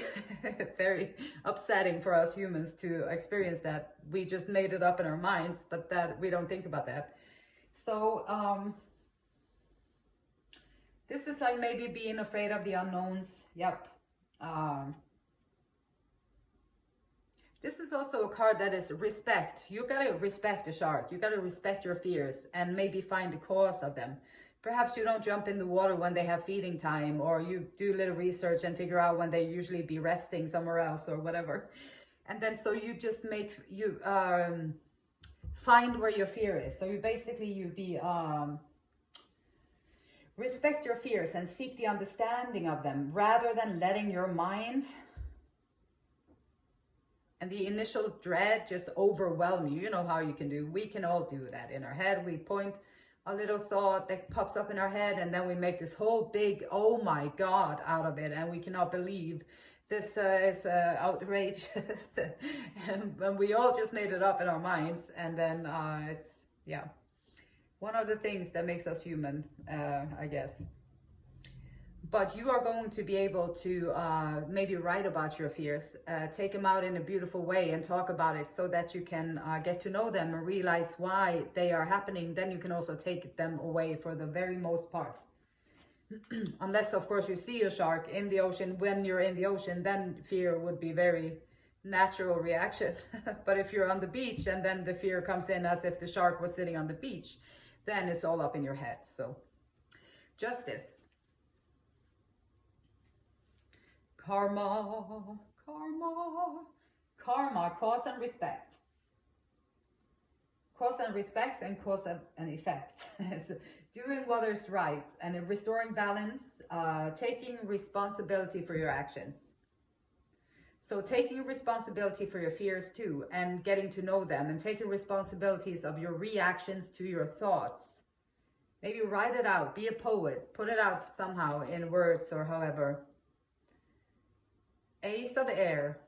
very upsetting for us humans to experience that. We just made it up in our minds, but that we don't think about that. So, this is like maybe being afraid of the unknowns. Yep. This is also a card that is respect. You gotta respect the shark. You gotta respect your fears and maybe find the cause of them. Perhaps you don't jump in the water when they have feeding time, or you do a little research and figure out when they usually be resting somewhere else or whatever. And then so you just find where your fear is. So you basically, respect your fears and seek the understanding of them rather than letting your mind and the initial dread just overwhelm you. You know how you can do. We can all do that in our head. We point a little thought that pops up in our head, and then we make this whole big, oh my God, out of it. And we cannot believe this is outrageous. And we all just made it up in our minds. And then it's, yeah. One of the things that makes us human, I guess. But you are going to be able to maybe write about your fears, take them out in a beautiful way and talk about it so that you can get to know them and realize why they are happening. Then you can also take them away for the very most part. Unless, of course, you see a shark in the ocean. When you're in the ocean, then fear would be very natural reaction. But if you're on the beach and then the fear comes in as if the shark was sitting on the beach, then it's all up in your head. So justice. Karma, karma, karma, cause and respect. Cause and respect and cause and effect. Doing what is right and restoring balance, taking responsibility for your actions. So taking responsibility for your fears too, and getting to know them, and taking responsibilities of your reactions to your thoughts. Maybe write it out, be a poet, put it out somehow in words or however. Ace of Air.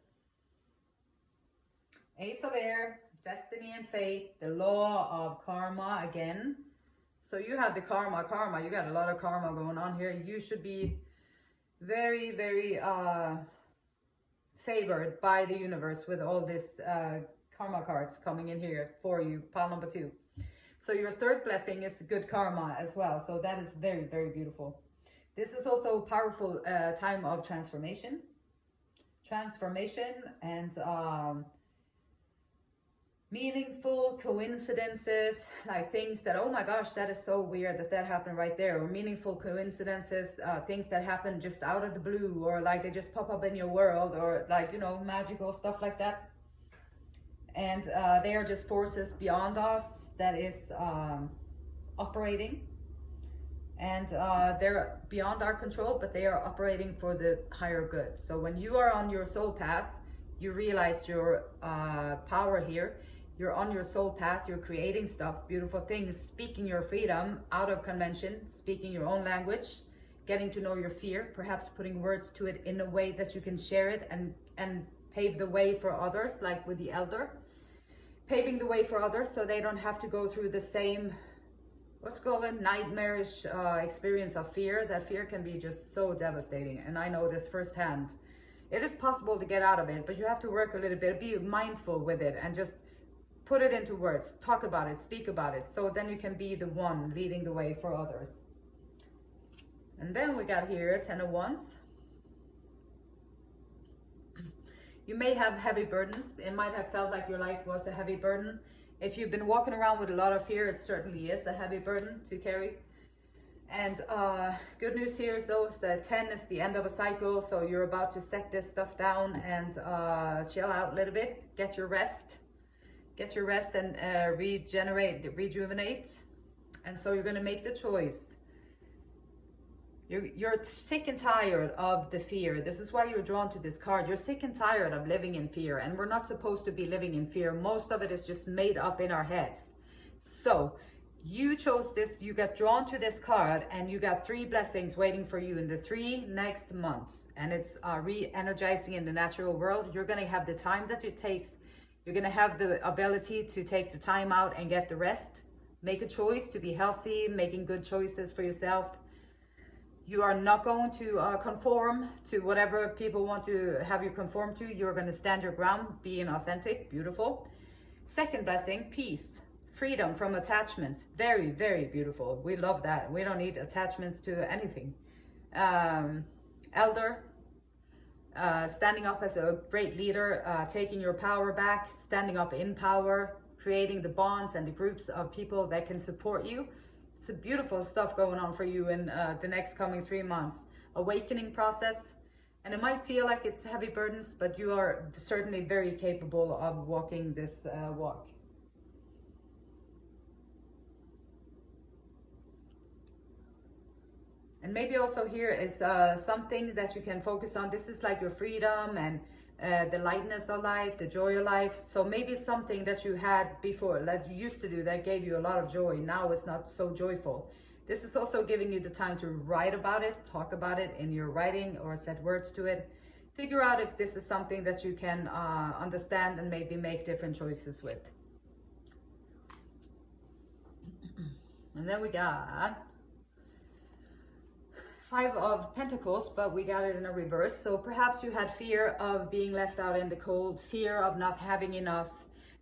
Ace of Air, destiny and fate, the law of karma again. So you have the karma, you got a lot of karma going on here. You should be very, very favored by the universe with all this karma cards coming in here for you, pile number 2. So your third blessing is good karma as well. So that is very, very beautiful. This is also a powerful time of transformation. And meaningful coincidences, like things that, oh my gosh, that is so weird that happened right there. Or meaningful coincidences, things that happen just out of the blue, or like they just pop up in your world, or like, you know, magical stuff like that. And they are just forces beyond us that is operating. And they're beyond our control, but they are operating for the higher good. So when you are on your soul path, you realize your power here. You're on your soul path, you're creating stuff, beautiful things, speaking your freedom out of convention, speaking your own language, getting to know your fear, perhaps putting words to it in a way that you can share it and pave the way for others, like with the elder. Paving the way for others so they don't have to go through the same, what's called a nightmarish experience of fear. That fear can be just so devastating, and I know this firsthand. It is possible to get out of it, but you have to work a little bit, be mindful with it, and just put it into words, talk about it, speak about it, so then you can be the one leading the way for others. And then we got here 10 of Wands. You may have heavy burdens. It might have felt like your life was a heavy burden. If you've been walking around with a lot of fear, it certainly is a heavy burden to carry. And good news here is though, that 10 is the end of a cycle, so you're about to set this stuff down and chill out a little bit, get your rest and rejuvenate. And so you're going to make the choice. You're sick and tired of the fear. This is why you're drawn to this card. You're sick and tired of living in fear, and we're not supposed to be living in fear. Most of it is just made up in our heads. So you chose this, you got drawn to this card, and you got 3 blessings waiting for you in the 3 next months. And it's re-energizing in the natural world. You're going to have the time that it takes. You're going to have the ability to take the time out and get the rest. Make a choice to be healthy, making good choices for yourself. You are not going to conform to whatever people want to have you conform to. You're going to stand your ground, being authentic, beautiful. Second blessing, peace, freedom from attachments. Very, very beautiful. We love that. We don't need attachments to anything. Elder, standing up as a great leader, taking your power back, standing up in power, creating the bonds and the groups of people that can support you. It's a beautiful stuff going on for you in the next coming 3 months. Awakening process. And it might feel like it's heavy burdens, but you are certainly very capable of walking this walk. And maybe also here is something that you can focus on. This is like your freedom and the lightness of life, the joy of life. So maybe something that you had before, that you used to do, that gave you a lot of joy, now it's not so joyful. This is also giving you the time to write about it, talk about it in your writing, or set words to it. Figure out if this is something that you can understand and maybe make different choices with. And then we got 5 of Pentacles, but we got it in a reverse. So perhaps you had fear of being left out in the cold, fear of not having enough,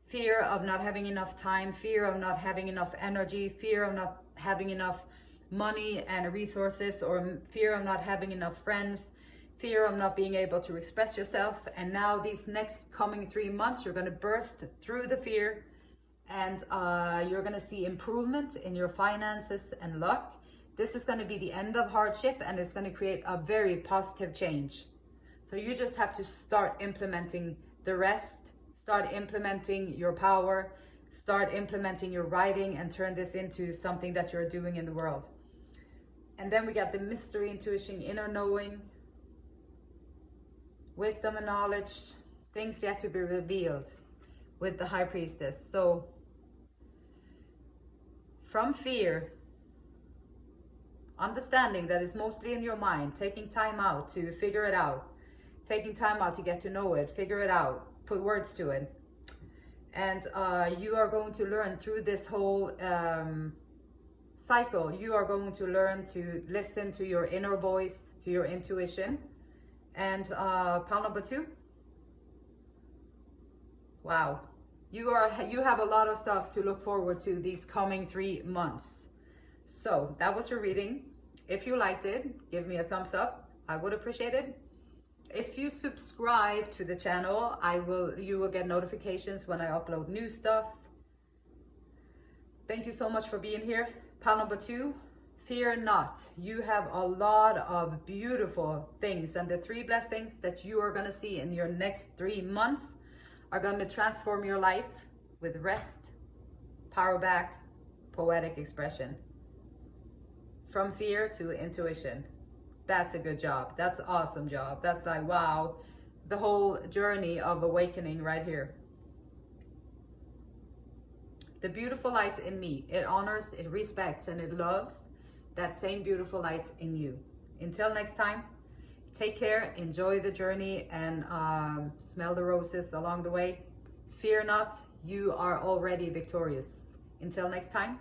fear of not having enough time, fear of not having enough energy, fear of not having enough money and resources, or fear of not having enough friends, fear of not being able to express yourself. And now these next coming 3 months, you're going to burst through the fear, and you're going to see improvement in your finances and luck. This is going to be the end of hardship, and it's going to create a very positive change. So you just have to start implementing the rest, start implementing your power, start implementing your writing, and turn this into something that you're doing in the world. And then we got the mystery, intuition, inner knowing, wisdom and knowledge, things yet to be revealed with the High Priestess. So from fear, understanding that is mostly in your mind, taking time out to figure it out, taking time out to get to know it, figure it out, put words to it. And you are going to learn through this whole cycle, you are going to learn to listen to your inner voice, to your intuition. And pile number 2. Wow. You have a lot of stuff to look forward to these coming 3 months. So that was your reading. If you liked it, give me a thumbs up. I would appreciate it. If you subscribe to the channel, you will get notifications when I upload new stuff. Thank you so much for being here. Pile number 2, fear not. You have a lot of beautiful things, and the 3 blessings that you are going to see in your next 3 months are going to transform your life with rest, power back, poetic expression. From fear to intuition. That's a good job. That's an awesome job. That's like, wow, the whole journey of awakening right here. The beautiful light in me, it honors, it respects, and it loves that same beautiful light in you. Until next time, take care, enjoy the journey, and smell the roses along the way. Fear not, you are already victorious. Until next time,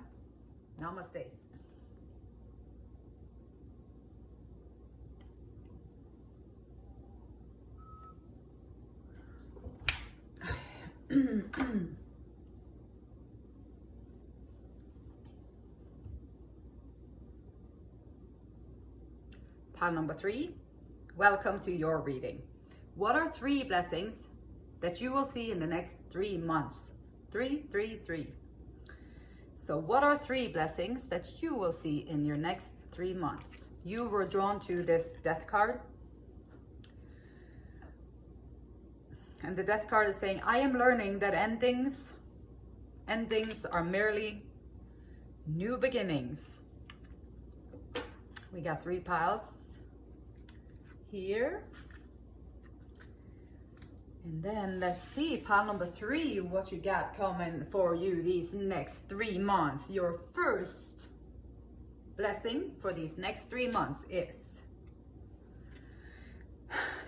namaste. Pile number 3, welcome to your reading. What are 3 blessings that you will see in the next 3 months? 3, 3, 3. So what are 3 blessings that you will see in your next 3 months? You were drawn to this death card. And the death card is saying, I am learning that endings are merely new beginnings. We got 3 piles here. And then let's see, pile number 3, what you got coming for you these next 3 months. Your first blessing for these next 3 months is: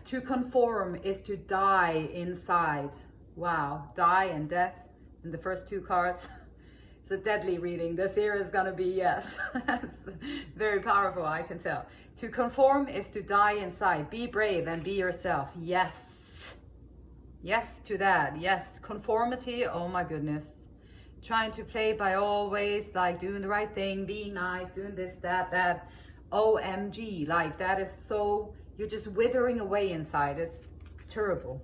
to conform is to die inside. Wow, die and death in the first 2 cards. It's a deadly reading. This here is gonna be, yes, it's very powerful, I can tell. To conform is to die inside. Be brave and be yourself. Yes. Yes to that. Yes, conformity, oh my goodness. Trying to play by all ways, like doing the right thing, being nice, doing this, that. OMG, like that is so, you're just withering away inside. It's terrible.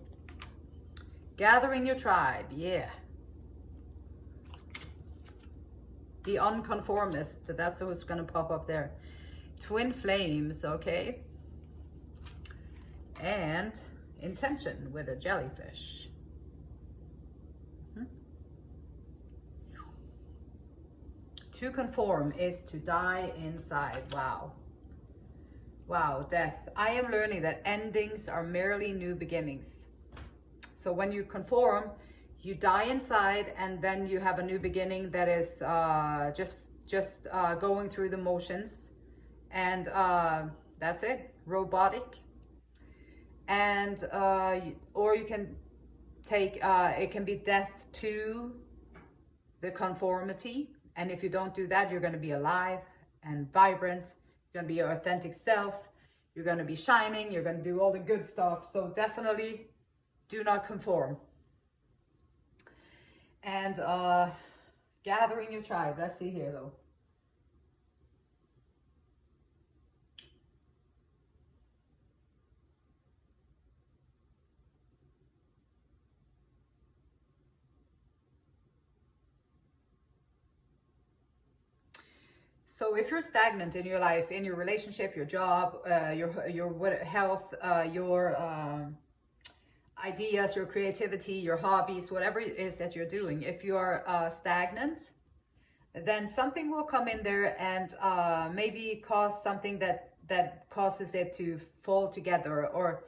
Gathering your tribe, yeah. The unconformist, that's what's going to pop up there. Twin flames, okay. And intention with a jellyfish. To conform is to die inside. Wow. Wow, death. I am learning that endings are merely new beginnings. So when you conform, you die inside, and then you have a new beginning that is just going through the motions, and that's it, robotic. And or you can take it can be death to the conformity, and if you don't do that, you're going to be alive and vibrant. You're going to be your authentic self. You're going to be shining. You're going to do all the good stuff. So definitely do not conform. And gathering your tribe. Let's see here though. So if you're stagnant in your life, in your relationship, your job, your health, your ideas, your creativity, your hobbies, whatever it is that you're doing, if you are stagnant, then something will come in there and maybe cause something that causes it to fall together, or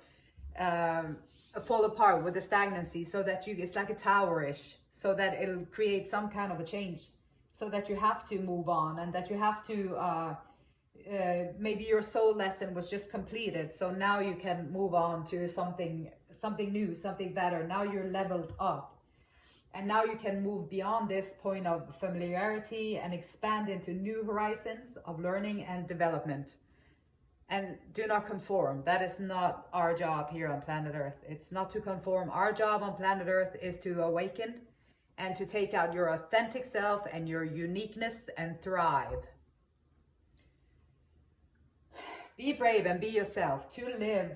fall apart with the stagnancy, so that it's like a towerish, so that it'll create some kind of a change, so that you have to move on, and that you have to maybe your soul lesson was just completed, so now you can move on to something new, something better. Now you're leveled up, and now you can move beyond this point of familiarity and expand into new horizons of learning and development. And do not conform. That is not our job here on planet Earth. It's not to conform. Our job on planet Earth is to awaken and to take out your authentic self and your uniqueness and thrive. Be brave and be yourself. To live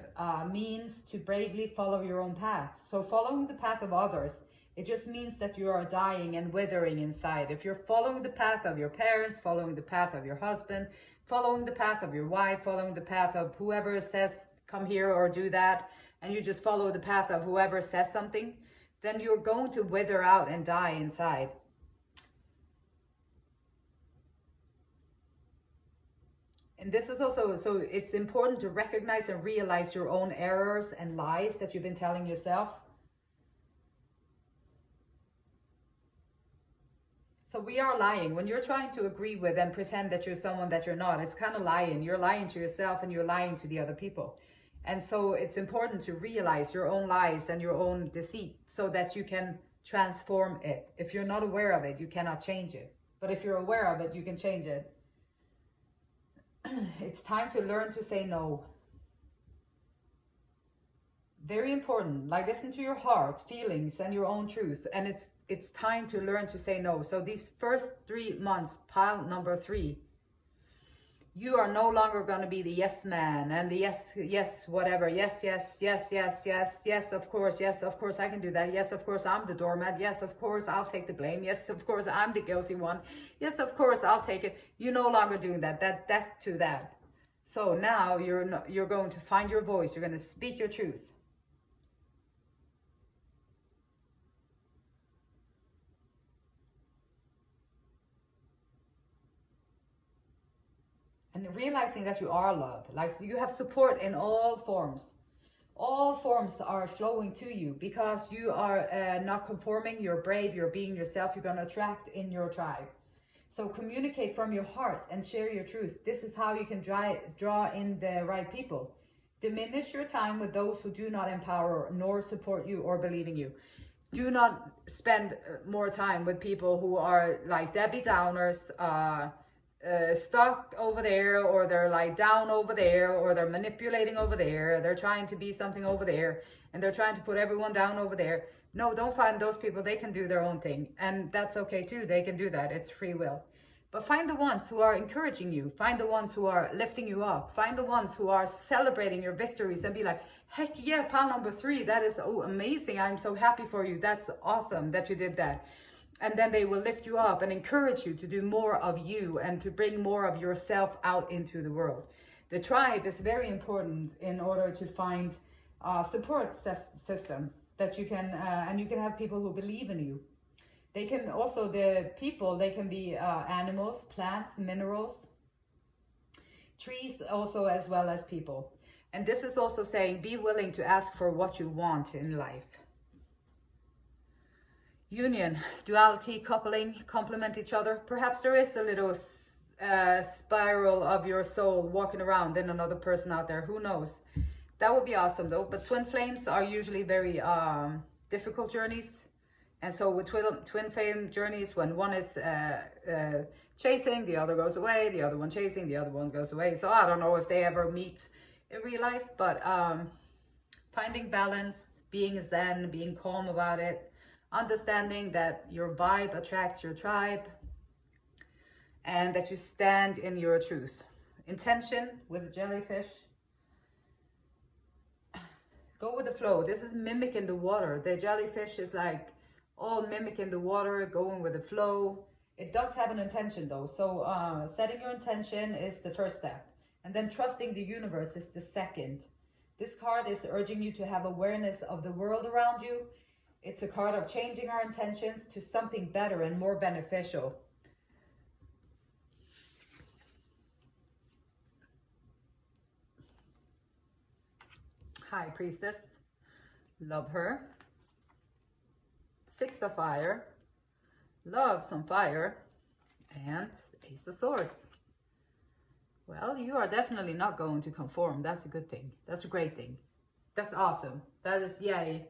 means to bravely follow your own path. So following the path of others, it just means that you are dying and withering inside. If you're following the path of your parents, following the path of your husband, following the path of your wife, following the path of whoever says come here or do that, and you just follow the path of whoever says something, then you're going to wither out and die inside. And this is also, so it's important to recognize and realize your own errors and lies that you've been telling yourself. So we are lying. When you're trying to agree with and pretend that you're someone that you're not, it's kind of lying. You're lying to yourself and you're lying to the other people. And so it's important to realize your own lies and your own deceit, so that you can transform it. If you're not aware of it, you cannot change it. But if you're aware of it, you can change it. It's time to learn to say no. Very important. Like, listen to your heart, feelings, and your own truth. And it's time to learn to say no. So these first 3 months, pile number 3, you are no longer going to be the yes man and the yes, whatever. Yes, of course I can do that. Yes, of course I'm the doormat. Yes, of course I'll take the blame. Yes, of course I'm the guilty one. Yes, of course I'll take it. You're no longer doing that. Death to that. So now you're going to find your voice. You're going to speak your truth. And realizing that you are loved, like, so you have support in all forms. All forms are flowing to you because you are not conforming. You're brave. You're being yourself. You're going to attract in your tribe. So communicate from your heart and share your truth. This is how you can draw in the right people. Diminish your time with those who do not empower nor support you or believe in you. Do not spend more time with people who are like Debbie Downers, stuck over there, or they're like down over there, or they're manipulating over there, they're trying to be something over there, and they're trying to put everyone down over there. No, don't find those people. They can do their own thing, and that's okay too. They can do that. It's free will. But find the ones who are encouraging you. Find the ones who are lifting you up. Find the ones who are celebrating your victories and be like, heck yeah, pile number 3, that is amazing. I'm so happy for you. That's awesome that you did that. And then they will lift you up and encourage you to do more of you and to bring more of yourself out into the world. The tribe is very important in order to find a support system that you can, and you can have people who believe in you. They can also, the people, they can be animals, plants, minerals, trees also, as well as people. And this is also saying, be willing to ask for what you want in life. Union, duality, coupling, complement each other. Perhaps there is a little spiral of your soul walking around in another person out there. Who knows? That would be awesome though. But twin flames are usually very difficult journeys. And so with twin flame journeys, when one is chasing, the other goes away, the other one chasing, the other one goes away. So I don't know if they ever meet in real life, but finding balance, being zen, being calm about it, understanding that your vibe attracts your tribe, and that you stand in your truth. Intention with the jellyfish. Go with the flow. This is mimicking the water. The jellyfish is like all mimicking the water, going with the flow. It does have an intention though. So setting your intention is the first step. And then trusting the universe is the second. This card is urging you to have awareness of the world around you. It's a card of changing our intentions to something better and more beneficial. High Priestess. Love her. Six of Fire. Love some fire. And Ace of Swords. Well, you are definitely not going to conform. That's a good thing. That's a great thing. That's awesome. That is, yay.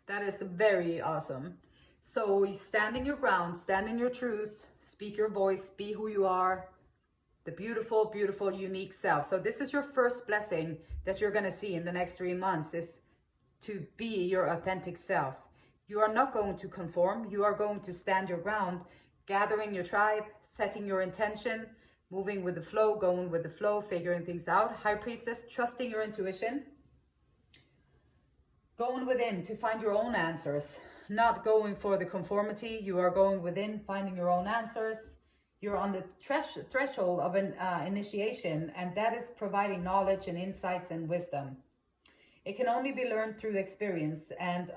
That is very awesome. So stand in your ground, stand in your truth, speak your voice, be who you are, the beautiful, beautiful, unique self. So this is your first blessing that you're going to see in the next 3 months, is to be your authentic self. You are not going to conform. You are going to stand your ground, gathering your tribe, setting your intention, moving with the flow, going with the flow, figuring things out. High Priestess, trusting your intuition. Going within to find your own answers, not going for the conformity. You are going within, finding your own answers. You're on the threshold of an initiation, and that is providing knowledge and insights and wisdom. It can only be learned through experience. And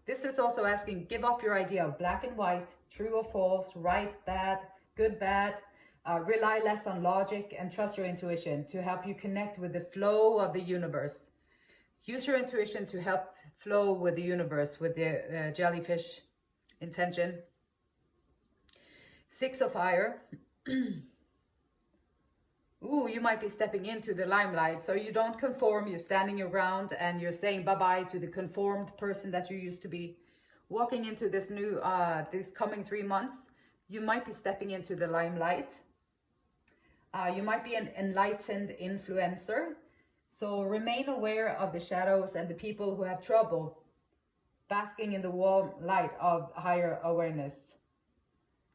this is also asking, give up your idea of black and white, true or false, right, bad, good, bad. Rely less on logic and trust your intuition to help you connect with the flow of the universe. Use your intuition to help flow with the universe, with the jellyfish intention. Six of Fire. Ooh, you might be stepping into the limelight. So you don't conform, you're standing your ground and you're saying bye-bye to the conformed person that you used to be. Walking into this new, this coming 3 months, you might be stepping into the limelight. You might be an enlightened influencer. So remain aware of the shadows and the people who have trouble basking in the warm light of higher awareness.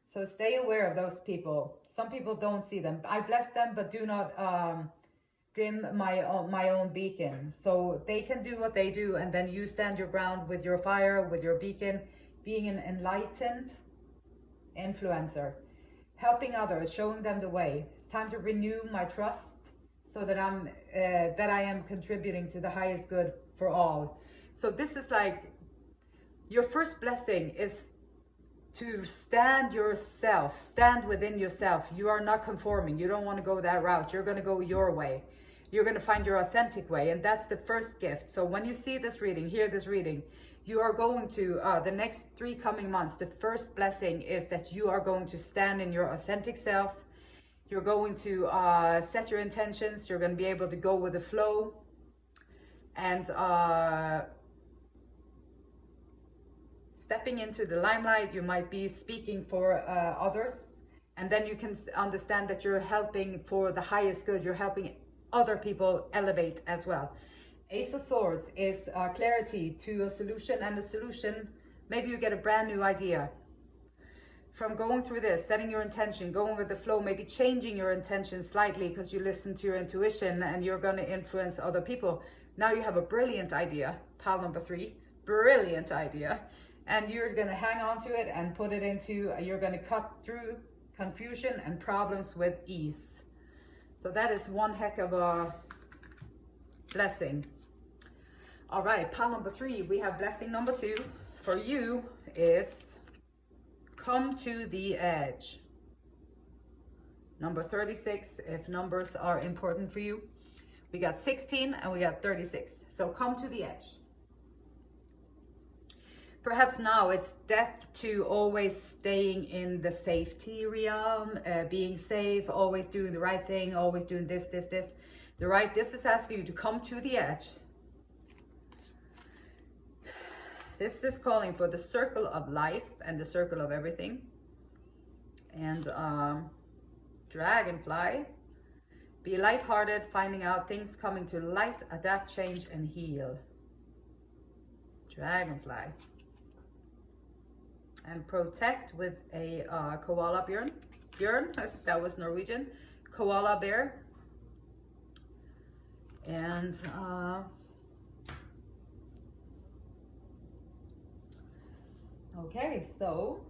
So stay aware of those people. Some people don't see them. I bless them, but do not dim my own beacon. So they can do what they do, and then you stand your ground with your fire, with your beacon, being an enlightened influencer, helping others, showing them the way. It's time to renew my trust, so that I am contributing to the highest good for all. So this is like your first blessing is to stand yourself, stand within yourself. You are not conforming. You don't want to go that route. You're going to go your way. You're going to find your authentic way, and that's the first gift. So when you see this reading, hear this reading, you are going to, the next 3 coming months, the first blessing is that you are going to stand in your authentic self. You're going to set your intentions. You're going to be able to go with the flow. And stepping into the limelight, you might be speaking for others. And then you can understand that you're helping for the highest good. You're helping other people elevate as well. Ace of Swords is clarity to a solution, and a solution, maybe you get a brand new idea. From going through this, setting your intention, going with the flow, maybe changing your intention slightly because you listen to your intuition and you're going to influence other people. Now you have a brilliant idea, pile number 3, brilliant idea, and you're going to hang on to it and put it into, you're going to cut through confusion and problems with ease. So that is one heck of a blessing. All right, pile number 3, we have blessing number 2 for you is come to the edge. Number 36, if numbers are important for you. We got 16 and we got 36. So come to the edge. Perhaps now it's death to always staying in the safety realm, being safe, always doing the right thing, always doing this. This is asking you to come to the edge. This is calling for the circle of life and the circle of everything. And Dragonfly. Be lighthearted, finding out things coming to light, adapt, change, and heal. Dragonfly. And protect with a koala björn. Björn, that was Norwegian. Koala bear. And okay, so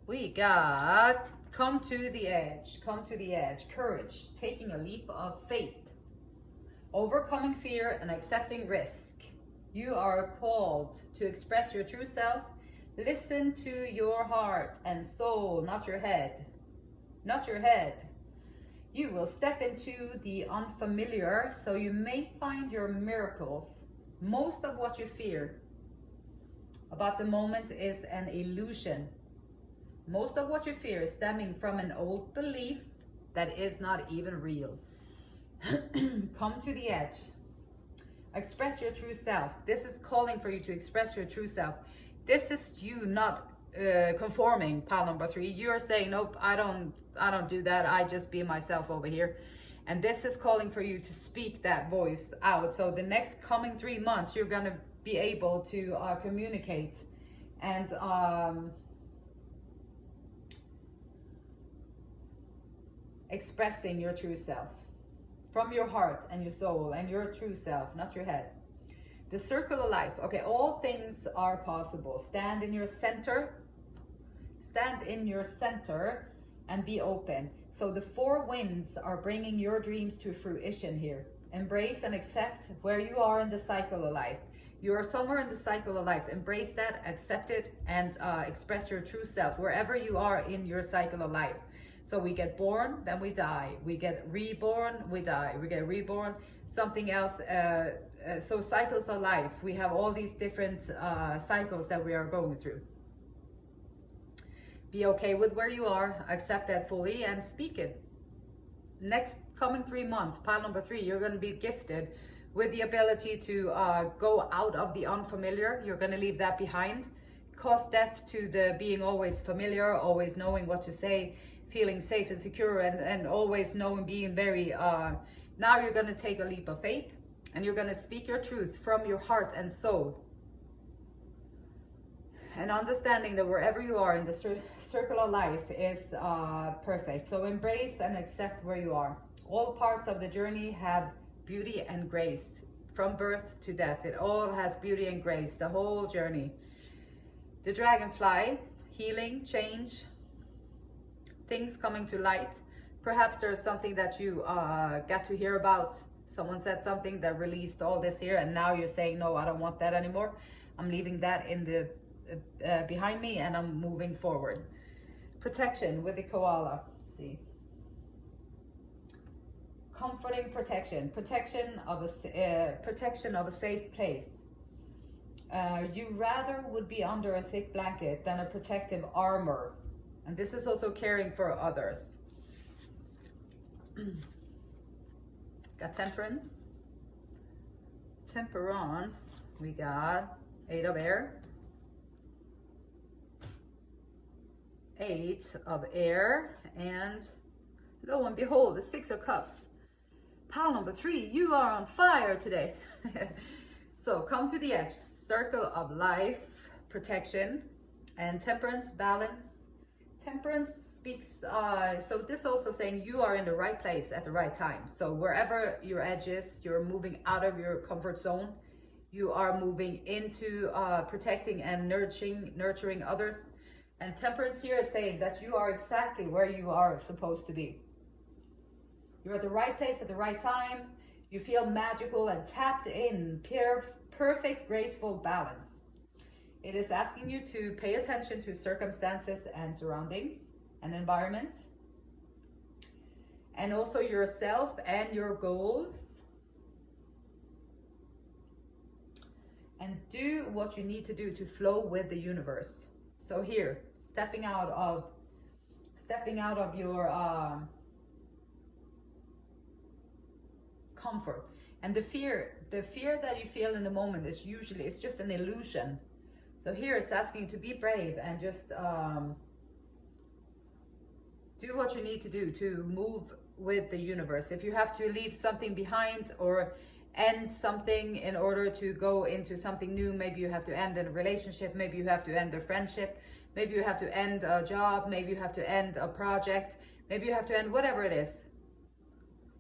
We got come to the edge, courage, taking a leap of faith, overcoming fear and accepting risk. You are called to express your true self. Listen to your heart and soul, not your head. Not your head. You will step into the unfamiliar, so you may find your miracles. Most of what you fear about the moment is an illusion. Most of what you fear is stemming from an old belief that is not even real. Come to the edge. Express your true self. This is calling for you to express your true self. This is you not conforming, pile number 3. You're saying, nope, I don't do that. I just be myself over here. And this is calling for you to speak that voice out. So the next coming 3 months, you're going to be able to communicate and expressing your true self from your heart and your soul and your true self, not your head. The circle of life. Okay, all things are possible. Stand in your center. Stand in your center and be open. So the 4 winds are bringing your dreams to fruition here. Embrace and accept where you are in the cycle of life. You are somewhere in the cycle of life. Embrace that, accept it, and express your true self wherever you are in your cycle of life. So we get born, then we die. We get reborn, we die. We get reborn, something else. So cycles of life. We have all these different cycles that we are going through. Be okay with where you are, accept that fully, and speak it. Next coming 3 months, pile number 3, you're going to be gifted with the ability to go out of the unfamiliar. You're going to leave that behind. Cause death to the being always familiar, always knowing what to say, feeling safe and secure, and always knowing, being very, now you're going to take a leap of faith, and you're going to speak your truth from your heart and soul. And understanding that wherever you are in the circle of life is perfect. So embrace and accept where you are. All parts of the journey have beauty and grace. From birth to death, it all has beauty and grace, the whole journey. The dragonfly, healing, change, things coming to light. Perhaps there's something that you got to hear about. Someone said something that released all this here, and now you're saying, no, I don't want that anymore. I'm leaving that in the behind me, and I'm moving forward. Protection with the koala. Let's see. Comforting protection. Protection of a safe place. You rather would be under a thick blanket than a protective armor. And this is also caring for others. Got temperance. Temperance. We got 8 of air. 8 of air. And lo and behold, the 6 of cups. Pile number 3, you are on fire today. So come to the edge. Circle of life, protection, and temperance, balance. Temperance speaks, so this also saying you are in the right place at the right time. So wherever your edge is, you're moving out of your comfort zone. You are moving into protecting and nurturing others. And temperance here is saying that you are exactly where you are supposed to be. You're at the right place at the right time. You feel magical and tapped in, perfect, graceful balance. It is asking you to pay attention to circumstances and surroundings and environment. And also yourself and your goals. And do what you need to do to flow with the universe. So here, stepping out of your comfort. And the fear that you feel in the moment is usually, it's just an illusion. So here it's asking you to be brave and just do what you need to do to move with the universe. If you have to leave something behind or end something in order to go into something new, maybe you have to end a relationship, maybe you have to end a friendship, maybe you have to end a job, maybe you have to end a project, maybe you have to end whatever it is.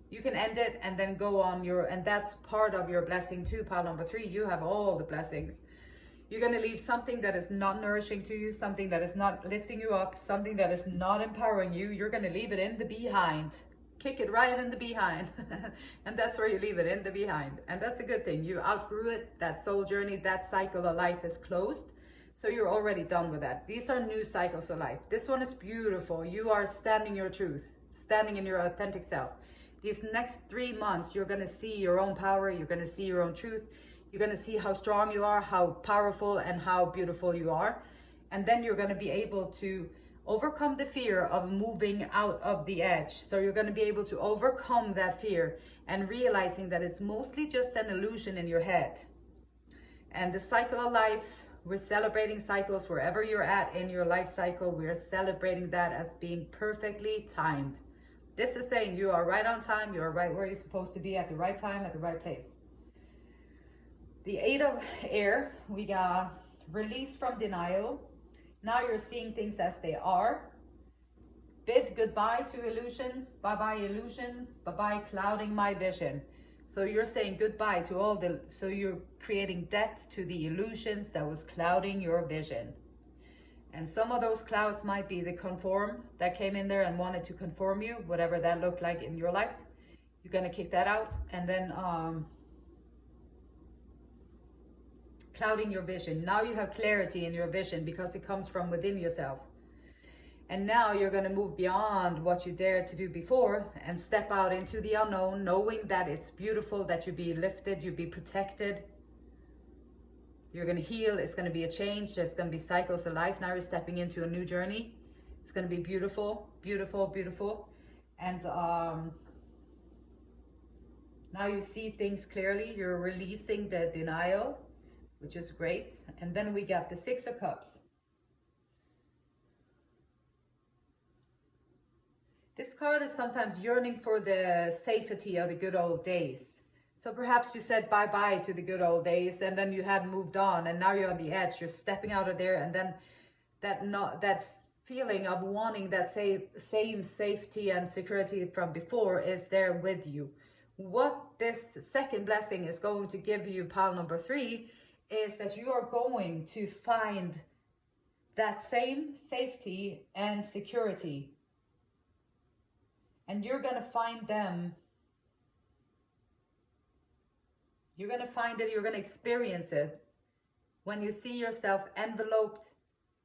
You can end it and then go on and that's part of your blessing too, pile number 3. You have all the blessings. You're going to leave something that is not nourishing to you, something that is not lifting you up, something that is not empowering you. You're going to leave it in the behind. Kick it right in the behind. And that's where you leave it, in the behind. And that's a good thing. You outgrew it. That soul journey, that cycle of life is closed. So you're already done with that. These are new cycles of life. This one is beautiful. You are standing your truth, standing in your authentic self. These next 3 months, you're going to see your own power. You're going to see your own truth. You're going to see how strong you are, how powerful and how beautiful you are. And then you're going to be able to overcome the fear of moving out of the edge. So you're going to be able to overcome that fear and realizing that it's mostly just an illusion in your head. And the cycle of life, we're celebrating cycles wherever you're at in your life cycle. We're celebrating that as being perfectly timed. This is saying you are right on time. You are right where you're supposed to be at the right time, at the right place. The 8 of air, we got release from denial. Now you're seeing things as they are. Bid goodbye to illusions. Bye-bye illusions. Bye-bye clouding my vision. So you're saying goodbye to all the, so you're creating death to the illusions that was clouding your vision. And some of those clouds might be the conform that came in there and wanted to conform you, whatever that looked like in your life. You're going to kick that out. And then clouding your vision. Now you have clarity in your vision because it comes from within yourself. And now you're going to move beyond what you dared to do before and step out into the unknown, knowing that it's beautiful, that you be lifted, you be protected. You're going to heal. It's going to be a change. There's going to be cycles of life. Now you're stepping into a new journey. It's going to be beautiful, beautiful, beautiful. And now you see things clearly. You're releasing the denial, which is great. And then we got the 6 of Cups. This card is sometimes yearning for the safety of the good old days. So perhaps you said bye-bye to the good old days and then you had moved on and now you're on the edge. You're stepping out of there, and then that feeling of wanting that same safety and security from before is there with you. What this second blessing is going to give you, pile number 3, is that you are going to find that same safety and security. And you're going to find them. You're going to find it. You're going to experience it when you see yourself enveloped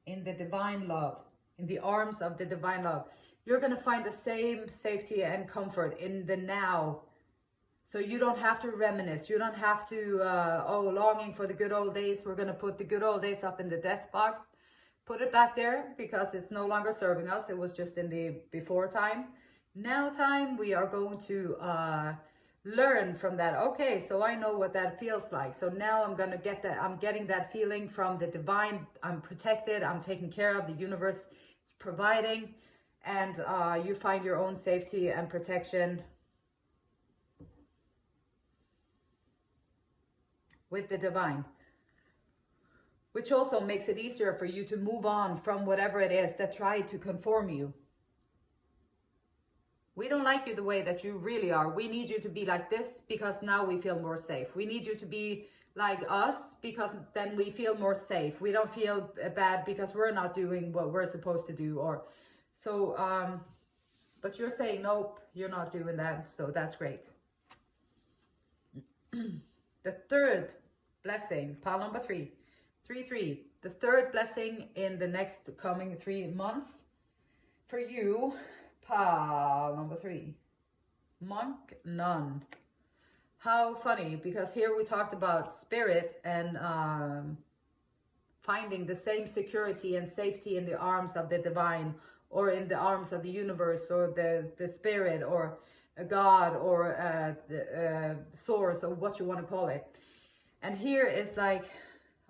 in the divine love, in the arms of the divine love. You're going to find the same safety and comfort in the now. So you don't have to reminisce. You don't have to, longing for the good old days. We're going to put the good old days up in the death box. Put it back there because it's no longer serving us. It was just in the before time. Now time, we are going to learn from that. Okay, so I know what that feels like. So now I'm going to get that. I'm getting that feeling from the divine. I'm protected. I'm taken care of. The universe is providing. And you find your own safety and protection with the divine, which also makes it easier for you to move on from whatever it is that tried to conform you. We don't like you the way that you really are. We need you to be like this because now we feel more safe. We need you to be like us because then we feel more safe. We don't feel bad because we're not doing what we're supposed to do. Or so, but you're saying, nope, you're not doing that. So that's great. The third blessing, pile number 3, 3-3. The third blessing in the next coming 3 months for you, pile number 3, Monk Nun. How funny, because here we talked about spirit and finding the same security and safety in the arms of the divine, or in the arms of the universe, or the spirit, or a God, or the source, or what you want to call it. And here is like,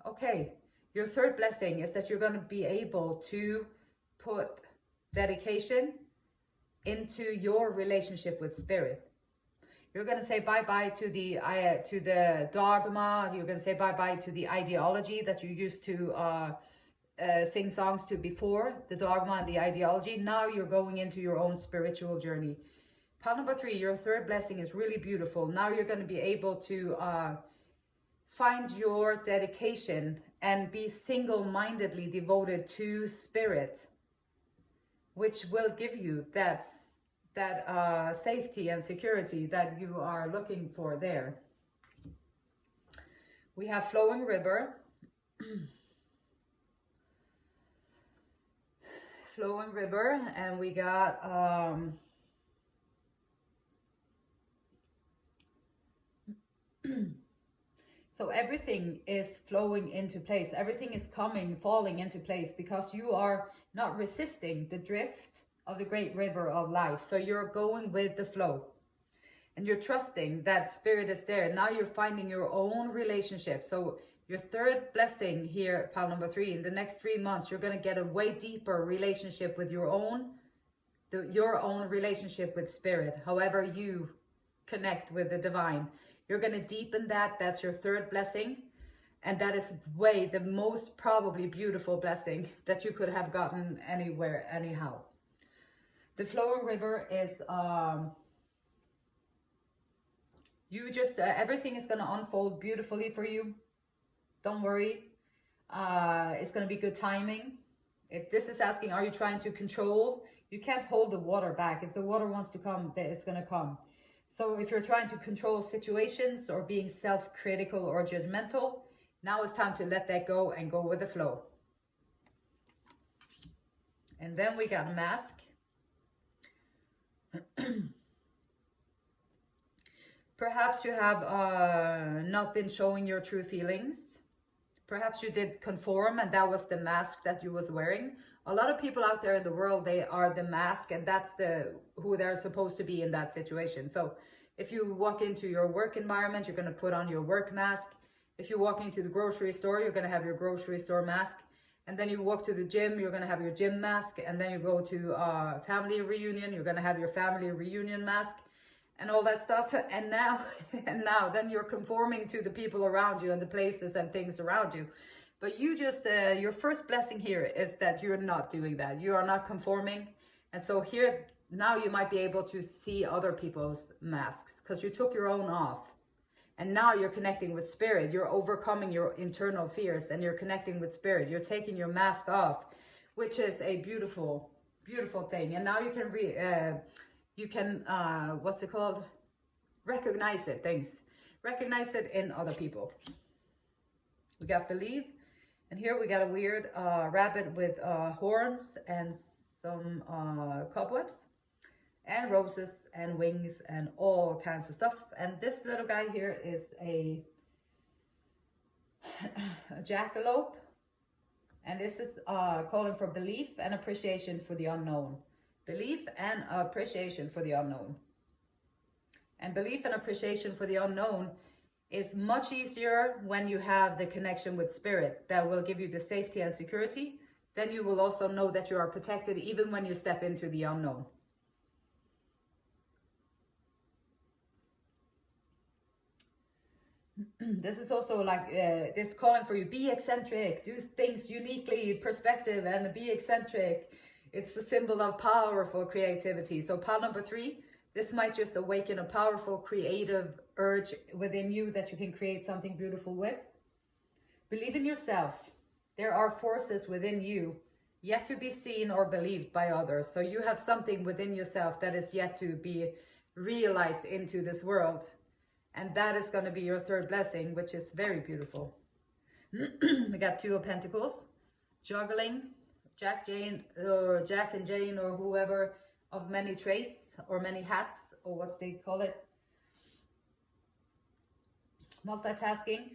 okay, your third blessing is that you're going to be able to put dedication into your relationship with spirit. You're going to say bye-bye to the dogma. You're going to say bye-bye to the ideology that you used to sing songs to before, the dogma and the ideology. Now you're going into your own spiritual journey. Pile number 3, your third blessing is really beautiful. Now you're going to be able to find your dedication and be single-mindedly devoted to spirit, which will give you that safety and security that you are looking for there. We have flowing river. Flowing river, and we got so everything is flowing into place. Everything is falling into place because you are not resisting the drift of the great river of life. So you're going with the flow and you're trusting that spirit is there. Now you're finding your own relationship. So your third blessing here, pile number 3, in the next 3 months, you're going to get a way deeper relationship with your own relationship with spirit. However you connect with the divine, you're going to deepen that. That's your third blessing. And that is the most probably beautiful blessing that you could have gotten anywhere, anyhow. The flowing river is, everything is going to unfold beautifully for you. Don't worry. It's going to be good timing. If this is asking, are you trying to control? You can't hold the water back. If the water wants to come, it's going to come. So if you're trying to control situations or being self-critical or judgmental, now it's time to let that go and go with the flow. And then we got mask. Perhaps you have not been showing your true feelings. Perhaps you did conform and that was the mask that you was wearing. A lot of people out there in the world, they are the mask, and that's who they're supposed to be in that situation. So if you walk into your work environment, you're going to put on your work mask. If you walk into the grocery store, you're going to have your grocery store mask. And then you walk to the gym, you're going to have your gym mask. And then you go to a family reunion, you're going to have your family reunion mask and all that stuff. And now then you're conforming to the people around you and the places and things around you. But you just, your first blessing here is that you're not doing that. You are not conforming. And so here, now you might be able to see other people's masks because you took your own off. And now you're connecting with spirit. You're overcoming your internal fears and you're connecting with spirit. You're taking your mask off, which is a beautiful, beautiful thing. And now you can, what's it called? Recognize it, recognize it in other people. We got believe. And here we got a weird rabbit with horns and some cobwebs and roses and wings and all kinds of stuff. And this little guy here is a jackalope. And this is calling for belief and appreciation for the unknown. Belief and appreciation for the unknown. And belief and appreciation for the unknown is much easier when you have the connection with spirit that will give you the safety and security. Then you will also know that you are protected even when you step into the unknown. This is also like this calling for you, be eccentric, do things uniquely, perspective, and be eccentric. It's a symbol of powerful creativity. So pile number 3, this might just awaken a powerful creative urge within you that you can create something beautiful with. Believe in yourself. There are forces within you yet to be seen or believed by others. So you have something within yourself that is yet to be realized into this world. And that is going to be your third blessing, which is very beautiful. We got 2 of Pentacles, juggling, Jack and Jane, or whoever, of many traits or many hats, or what they call it. Multitasking,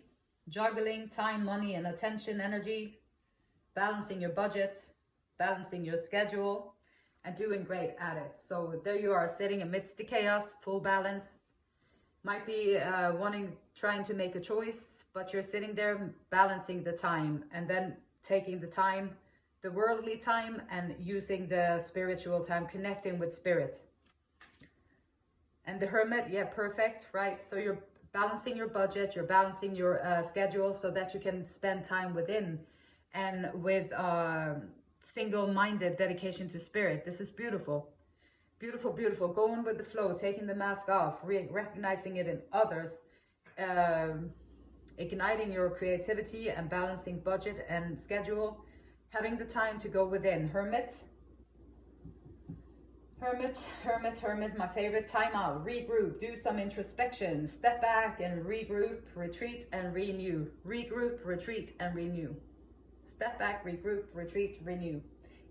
juggling time, money, and attention, energy, balancing your budget, balancing your schedule, and doing great at it. So there you are, sitting amidst the chaos, full balance. Might be trying to make a choice, but you're sitting there balancing the time and then taking the time, the worldly time, and using the spiritual time, connecting with spirit. And the Hermit, yeah, perfect, right? So you're balancing your budget, you're balancing your schedule so that you can spend time within and with single-minded dedication to spirit. This is beautiful. Beautiful, beautiful. Going with the flow, taking the mask off, recognizing it in others, igniting your creativity and balancing budget and schedule, having the time to go within. Hermit, my favorite. Time out, regroup, do some introspection, step back and regroup, retreat and renew. Regroup, retreat and renew. Step back, regroup, retreat, renew.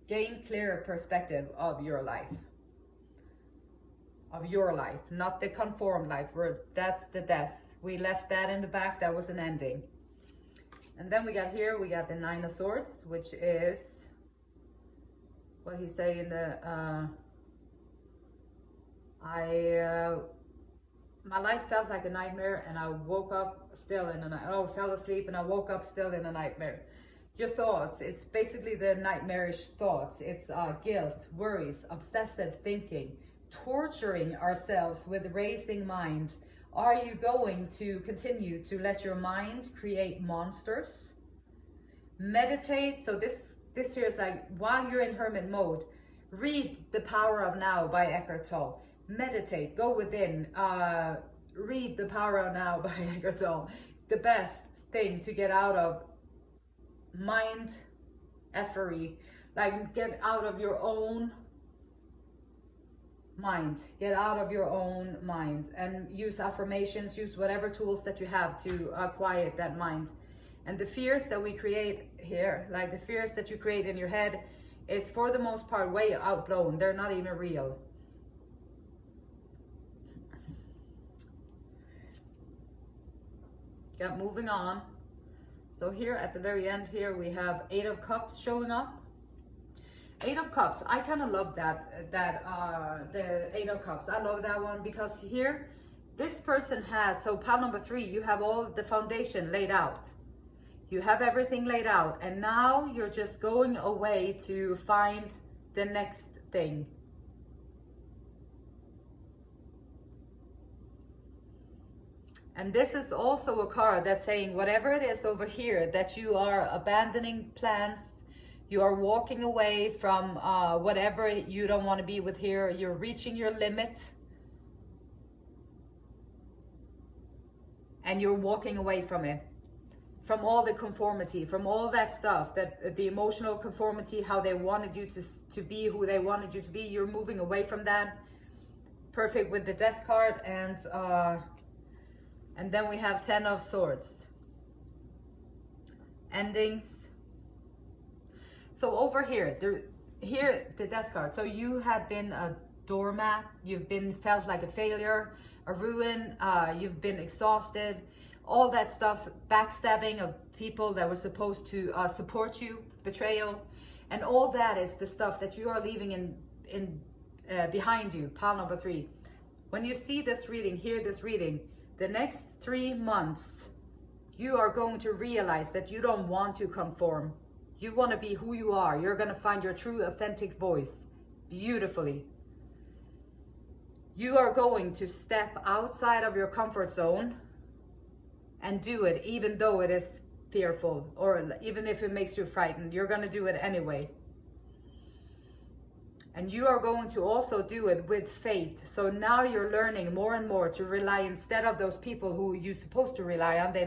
Gain clearer perspective of your life. Of your life, not the conformed life, where that's the death. We left that in the back, that was an ending. And then we got here, we got the Nine of Swords, which is, what he say in the, my life felt like a nightmare and I woke up still in a night. Oh, fell asleep and I woke up still in a nightmare. Your thoughts, it's basically the nightmarish thoughts. It's guilt, worries, obsessive thinking, torturing ourselves with racing mind. Are you going to continue to let your mind create monsters? Meditate. So this here is like, while you're in hermit mode, read The Power of Now by Eckhart Tolle. Meditate, go within, read The Power of Now by Eckhart Tolle. The best thing to get out of mind effery, like get out of your own mind, get out of your own mind, and use affirmations, use whatever tools that you have to quiet that mind. And the fears that we create here, like the fears that you create in your head, is for the most part way outblown. They're not even real. Yeah, moving on. So here at the very end here, we have Eight of Cups showing up. Eight of Cups, I kind of love the Eight of Cups. I love that one because here, this person has, so pile number 3, you have all the foundation laid out. You have everything laid out, and now you're just going away to find the next thing. And this is also a card that's saying whatever it is over here that you are abandoning plans, you are walking away from whatever you don't want to be with here, you're reaching your limit, and you're walking away from it, from all the conformity, from all that stuff, that the emotional conformity, how they wanted you to be, who they wanted you to be, you're moving away from that. Perfect with the Death card. And then we have 10 of Swords. Endings. So over here, the Death card. So you have been a doormat. You've been felt like a failure, a ruin. You've been exhausted. All that stuff, backstabbing of people that were supposed to support you, betrayal. And all that is the stuff that you are leaving behind you, pile number 3. When you see this reading, hear this reading, the next 3 months, you are going to realize that you don't want to conform. You want to be who you are. You're going to find your true, authentic voice beautifully. You are going to step outside of your comfort zone and do it, even though it is fearful, or even if it makes you frightened. You're going to do it anyway. And you are going to also do it with faith. So now you're learning more and more to rely, instead of those people who you're supposed to rely on, they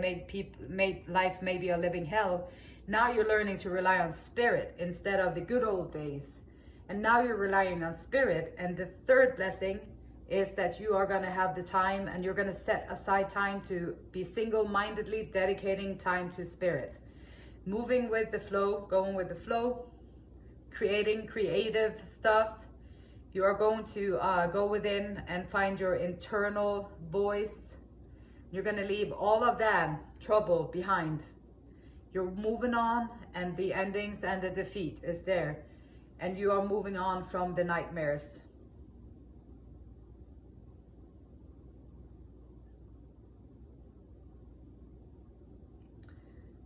made life maybe a living hell. Now you're learning to rely on spirit instead of the good old days. And now you're relying on spirit. And the third blessing is that you are going to have the time, and you're going to set aside time to be single-mindedly dedicating time to spirit. Moving with the flow, going with the flow. Creating creative stuff. You are going to go within and find your internal voice. You're going to leave all of that trouble behind. You're moving on, and the endings and the defeat is there. And you are moving on from the nightmares.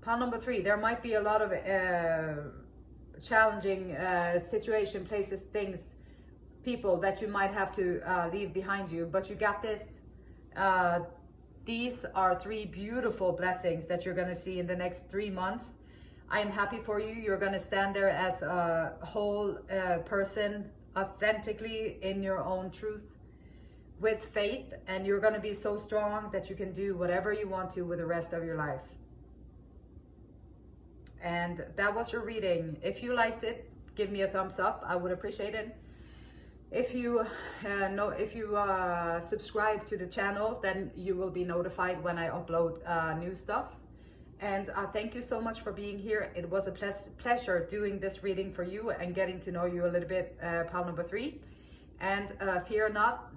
Pile number 3, there might be a lot of challenging situation, places, things, people that you might have to leave behind you, but you got this. These are 3 beautiful blessings that you're going to see in the next 3 months. I am happy for you. You're going to stand there as a whole person, authentically in your own truth, with faith, and you're going to be so strong that you can do whatever you want to with the rest of your life. And that was your reading. If you liked it, give me a thumbs up. I would appreciate it. If you subscribe to the channel, then you will be notified when I upload new stuff. And thank you so much for being here. It was a pleasure doing this reading for you and getting to know you a little bit, pile number 3. And fear not,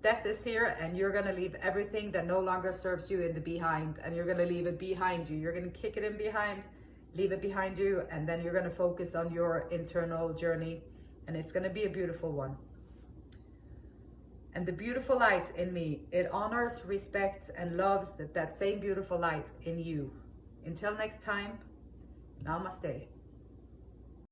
death is here, and you're going to leave everything that no longer serves you in the behind, and you're going to leave it behind you. You're going to kick it in behind, leave it behind you, and then you're going to focus on your internal journey, and it's going to be a beautiful one. And the beautiful light in me, it honors, respects, and loves that same beautiful light in you. Until next time, namaste.